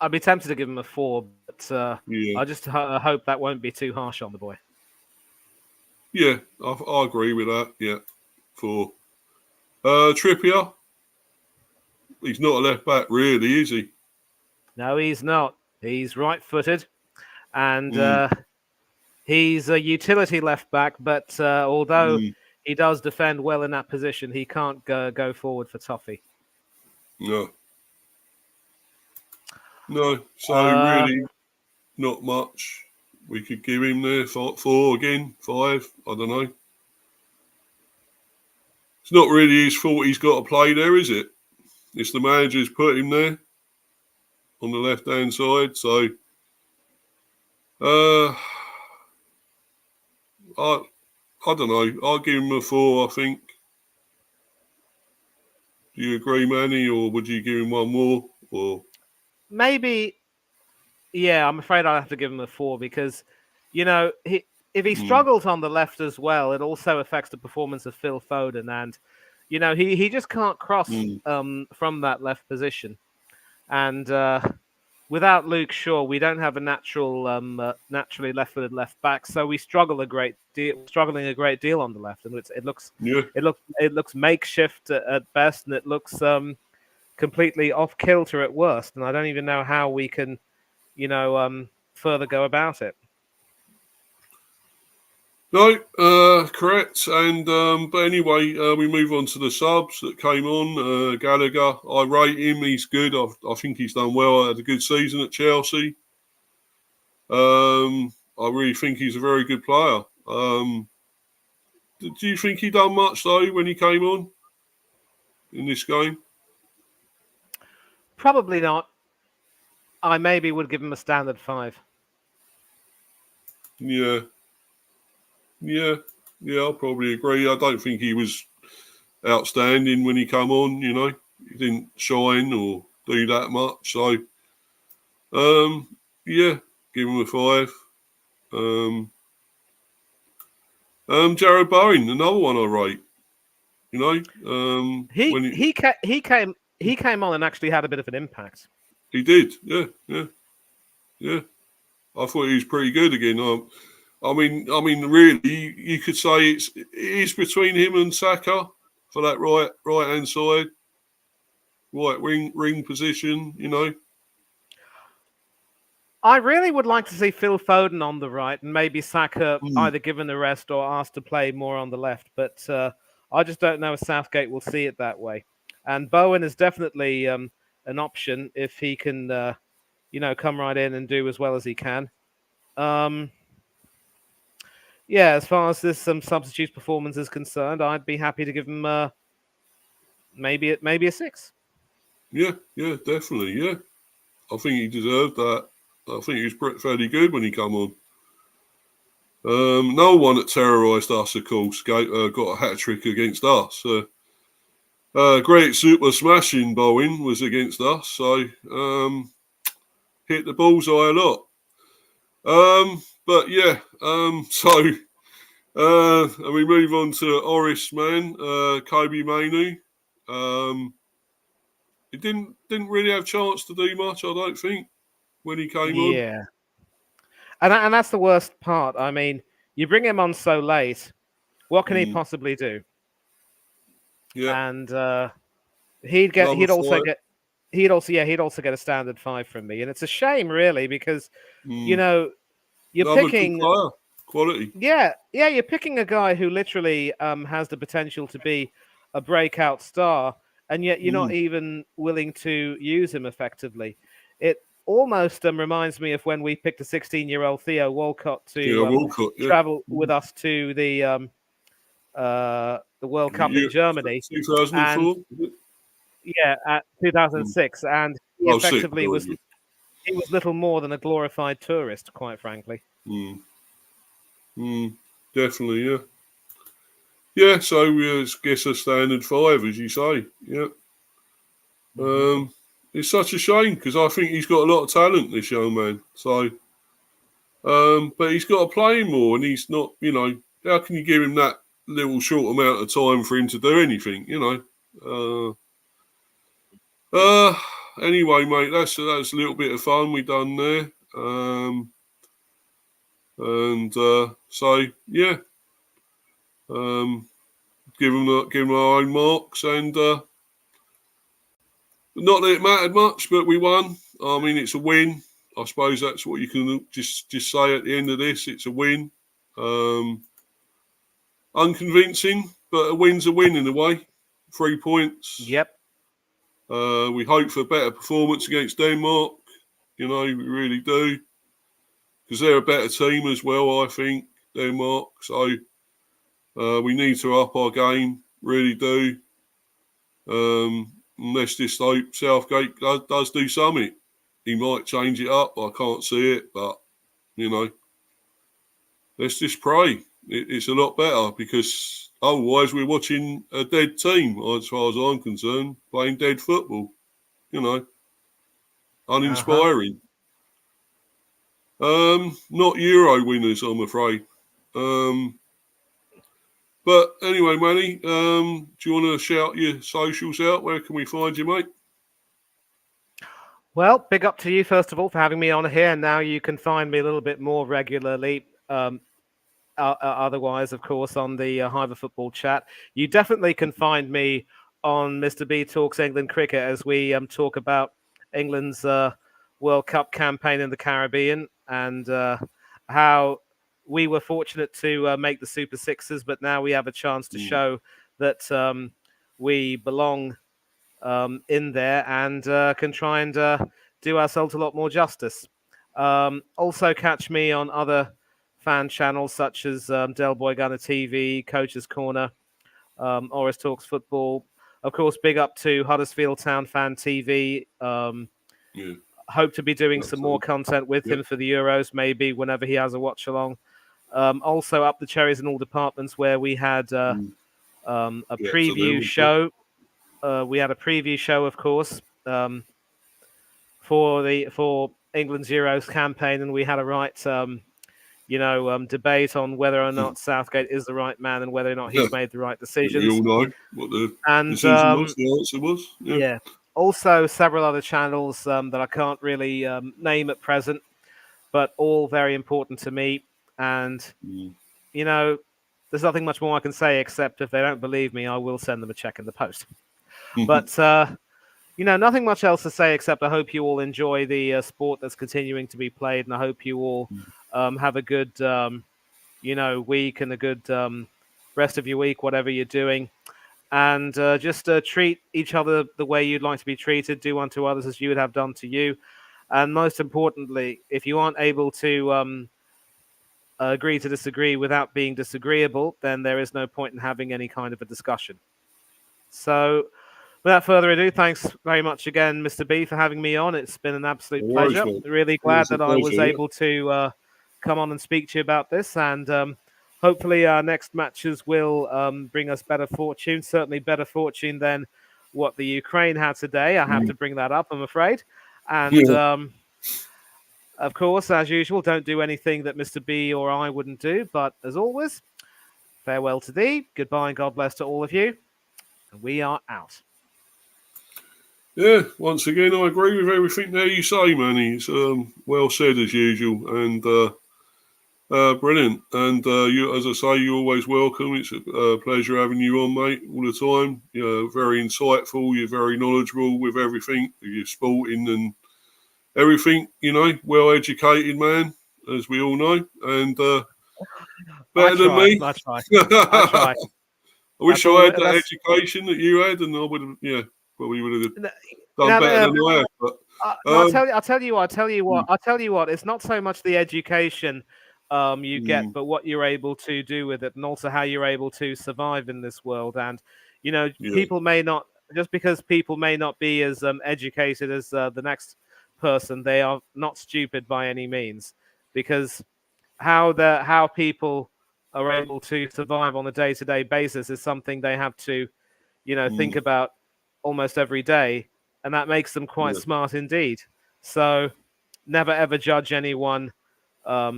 I'd be tempted to give him a 4, but Yeah, I just hope that won't be too harsh on the boy. yeah, I agree with that. Yeah, 4. Trippier, he's not a left back, really, is he? No, he's not. He's right-footed, and he's a utility left back. But although he does defend well in that position, he can't go forward for toffee. No. No, so really not much we could give him there. 4 again, 5, I don't know. It's not really his fault he's got to play there, is it? It's the manager's put him there on the left-hand side, so I don't know. I'll give him a 4, I think. Do you agree, Manny, or would you give him one more? Or maybe, yeah, I'm afraid I'll have to give him a 4 because, if he struggles on the left as well, it also affects the performance of Phil Foden, and he just can't cross from that left position, and without Luke Shaw, we don't have a naturally left-footed left back, so we struggle struggling a great deal on the left, and it looks makeshift at best, and it looks completely off kilter at worst, and I don't even know how we can, further go about it. No, correct. And but anyway, we move on to the subs that came on. Gallagher, I rate him. He's good. I think he's done well. I had a good season at Chelsea. I really think he's a very good player. Do you think he done much though when he came on in this game? Probably not. I maybe would give him a standard 5. Yeah. I'll probably agree. I don't think he was outstanding when he came on. He didn't shine or do that much. So, yeah, give him a 5. Jared Bowen, another one I rate. He came on and actually had a bit of an impact. He did, yeah. I thought he was pretty good again. I mean, really, you could say it is between him and Saka for that right hand side, right ring position. I really would like to see Phil Foden on the right and maybe Saka either given the rest or asked to play more on the left. But I just don't know if Southgate will see it that way. And Bowen is definitely an option if he can, come right in and do as well as he can. Yeah, as far as this substitute performance is concerned, I'd be happy to give him maybe a 6. Yeah, definitely. Yeah, I think he deserved that. I think he was fairly good when he came on. No one that terrorised us, of course, got a hat trick against us. Great super smashing Bowen was against us, so hit the bullseye a lot. But yeah, so and we move on to Oris, man, Kobe Mainu. He didn't really have a chance to do much, I don't think, when he came on. Yeah. And that's the worst part. I mean, you bring him on so late. What can he possibly do? Yeah. And he'd also get a standard 5 from me. And it's a shame, really, because you're picking quality. Yeah, you're picking a guy who literally has the potential to be a breakout star, and yet you're not even willing to use him effectively. It almost reminds me of when we picked a 16-year-old Theo Walcott to travel with us to the the World Cup in Germany. 2004? At 2006, and he effectively was little more than a glorified tourist, quite frankly. Definitely, yeah. Yeah, so I guess a standard 5, as you say. Yeah. It's such a shame because I think he's got a lot of talent, this young man. So, but he's got to play more, and he's not. How can you give him that little short amount of time for him to do anything? Anyway, mate, that's a little bit of fun we done there. So yeah, give them our own marks, and not that it mattered much, but we won. I mean, it's a win. I suppose that's what you can just say at the end of this. It's a win. Unconvincing, but a win's a win in a way. 3 points. Yep. We hope for a better performance against Denmark. We really do. Because they're a better team as well, I think, Denmark. So we need to up our game, really do. Let's just hope Southgate does do something. He might change it up. I can't see it, but, let's just pray. It's a lot better because otherwise we're watching a dead team, as far as I'm concerned, playing dead football. Uninspiring. Not Euro winners, I'm afraid. But anyway, Manny, do you want to shout your socials out? Where can we find you, mate? Well, big up to you, first of all, for having me on here. Now you can find me a little bit more regularly. Otherwise, of course, on the Hiver Football Chat. You definitely can find me on Mr. B Talks England Cricket as we talk about England's World Cup campaign in the Caribbean and how we were fortunate to make the Super Sixes, but now we have a chance to show that we belong in there and can try and do ourselves a lot more justice. Also catch me on other fan channels such as Del Boy Gunner TV, Coach's Corner, Oris Talks Football. Of course, big up to Huddersfield Town Fan TV. Hope to be doing some more content with him for the Euros, maybe whenever he has a watch along. Also up the cherries in all departments where we had a preview show. We had a preview show, of course, for England's Euros campaign, and we had a right debate on whether or not Southgate is the right man and whether or not he's made the right decisions. We all know what the decision was, the answer was. Yeah. Also, several other channels that I can't really name at present, but all very important to me. And, there's nothing much more I can say except if they don't believe me, I will send them a check in the post. But, nothing much else to say except I hope you all enjoy the sport that's continuing to be played, and I hope you all have a good, week and a good rest of your week, whatever you're doing. And just treat each other the way you'd like to be treated. Do unto others as you would have done to you. And most importantly, if you aren't able to agree to disagree without being disagreeable, then there is no point in having any kind of a discussion. So, without further ado, thanks very much again, Mr. B, for having me on. It's been an absolute pleasure. Really glad that I was able to come on and speak to you about this. And hopefully our next matches will bring us better fortune, certainly better fortune than what the Ukraine had today. I have to bring that up, I'm afraid. And of course, as usual, don't do anything that Mr. B or I wouldn't do. But as always, farewell to thee. Goodbye and God bless to all of you. And we are out. Yeah, once again, I agree with everything there you say, Manny. It's well said as usual, and brilliant. And you, as I say, you're always welcome. It's a pleasure having you on, mate, all the time. You're very insightful. You're very knowledgeable with everything. You're sporting and everything. Well educated man, as we all know, and better than me. I try. I wish I had that education that you had, and I would have, probably would have done better than I have. But I'll tell you what. It's not so much the education. you get, but what you're able to do with it, and also how you're able to survive in this world. And people may not, just because people may not be as educated as the next person, they are not stupid by any means, because how people are able to survive on a day-to-day basis is something they have to think about almost every day, and that makes them quite smart indeed. So never ever judge anyone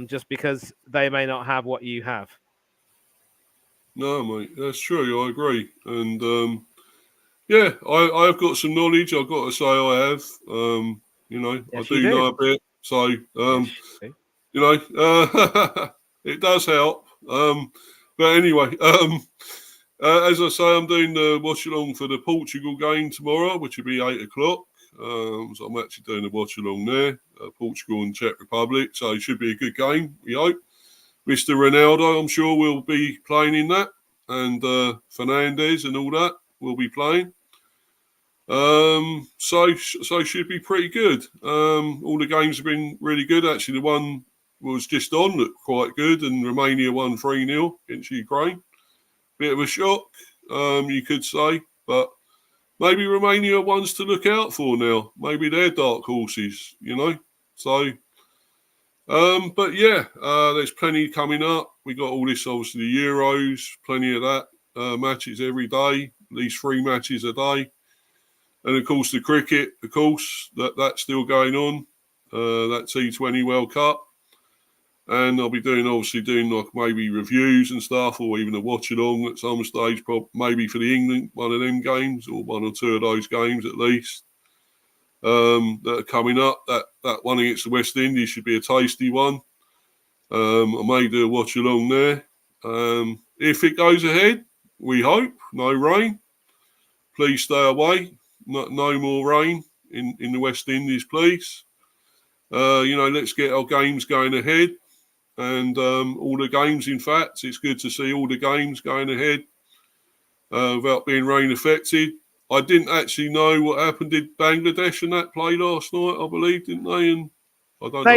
just because they may not have what you have. No, mate, that's true. I agree. And I've got some knowledge. I've got to say I have. Yes, I do know a bit. So, yes, it does help. But anyway, as I say, I'm doing the watch along for the Portugal game tomorrow, which will be 8:00. So I'm actually doing a watch along there, Portugal and Czech Republic. So it should be a good game, we hope. Mr. Ronaldo, I'm sure, will be playing in that, and Fernandes and all that will be playing. So should be pretty good. All the games have been really good. Actually, the one was just on, looked quite good, and Romania won 3-0 against Ukraine. Bit of a shock, you could say, but maybe Romania are ones to look out for now. Maybe they're dark horses, So, but yeah, there's plenty coming up. We got all this, obviously, the Euros, plenty of that, matches every day, at least 3 matches a day. And of course, the cricket, that's still going on, that T20 World Cup. And I'll be doing like maybe reviews and stuff, or even a watch along at some stage, maybe for the England, one of them games, or 1 or 2 of those games at least, that are coming up. That one against the West Indies should be a tasty one. I may do a watch along there. If it goes ahead, we hope, no rain. Please stay away. No more rain in the West Indies, please. Let's get our games going ahead. And all the games, in fact, it's good to see all the games going ahead without being rain affected. I didn't actually know what happened. Did Bangladesh and that play last night, I believe, didn't they? And I don't know.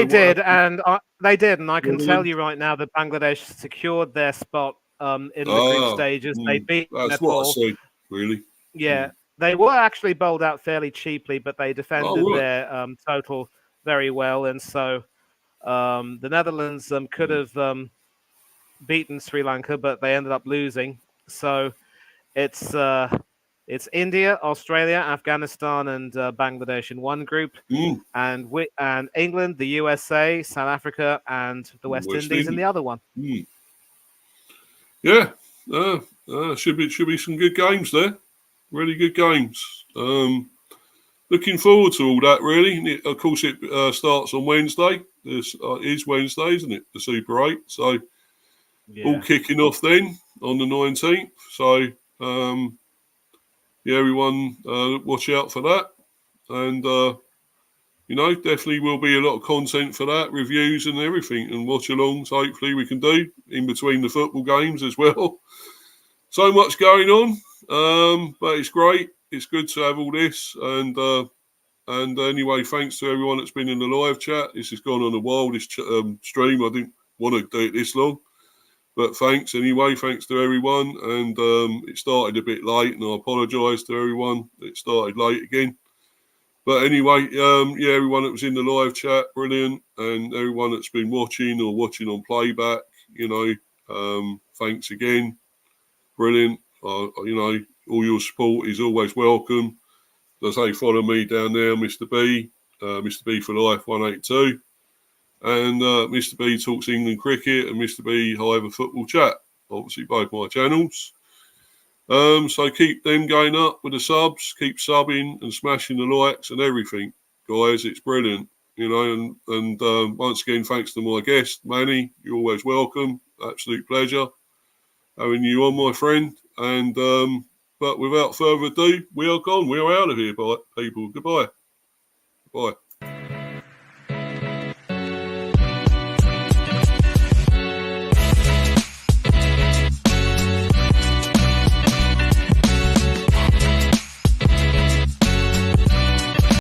They did, and I can tell you right now that Bangladesh secured their spot in the group stages. They beat that's Nepal. what I said, really. Yeah, they were actually bowled out fairly cheaply, but they defended their total very well, and so the Netherlands could have beaten Sri Lanka, but they ended up losing. So it's India, Australia, Afghanistan, and Bangladesh in one group, and England, the USA, South Africa, and the West Indies in the other one. Yeah, should be some good games there. Really good games. Looking forward to all that, really. And of course, it starts on Wednesday. This is Wednesday, isn't it? The Super 8. So, all kicking off then on the 19th. So, everyone watch out for that. And, definitely will be a lot of content for that, reviews and everything, and watch-alongs, hopefully we can do in between the football games as well. So much going on, but it's great. It's good to have all this, and anyway, thanks to everyone that's been in the live chat. This has gone on a while, this stream. I didn't want to do it this long, but thanks anyway. Thanks to everyone, and it started a bit late, and I apologise to everyone. It started late again. But anyway, everyone that was in the live chat, brilliant. And everyone that's been watching or watching on playback, thanks again. Brilliant. All your support is always welcome. As I say, follow me down there, Mr. B, Mr. B for Life 182. And Mr. B Talks England Cricket and Mr. B However Football Chat. Obviously, both my channels. So keep them going up with the subs, keep subbing and smashing the likes and everything, guys. It's brilliant, and once again, thanks to my guest, Manny. You're always welcome. Absolute pleasure having you on, my friend. And but without further ado, we are gone. We are out of here, people. Goodbye. Bye.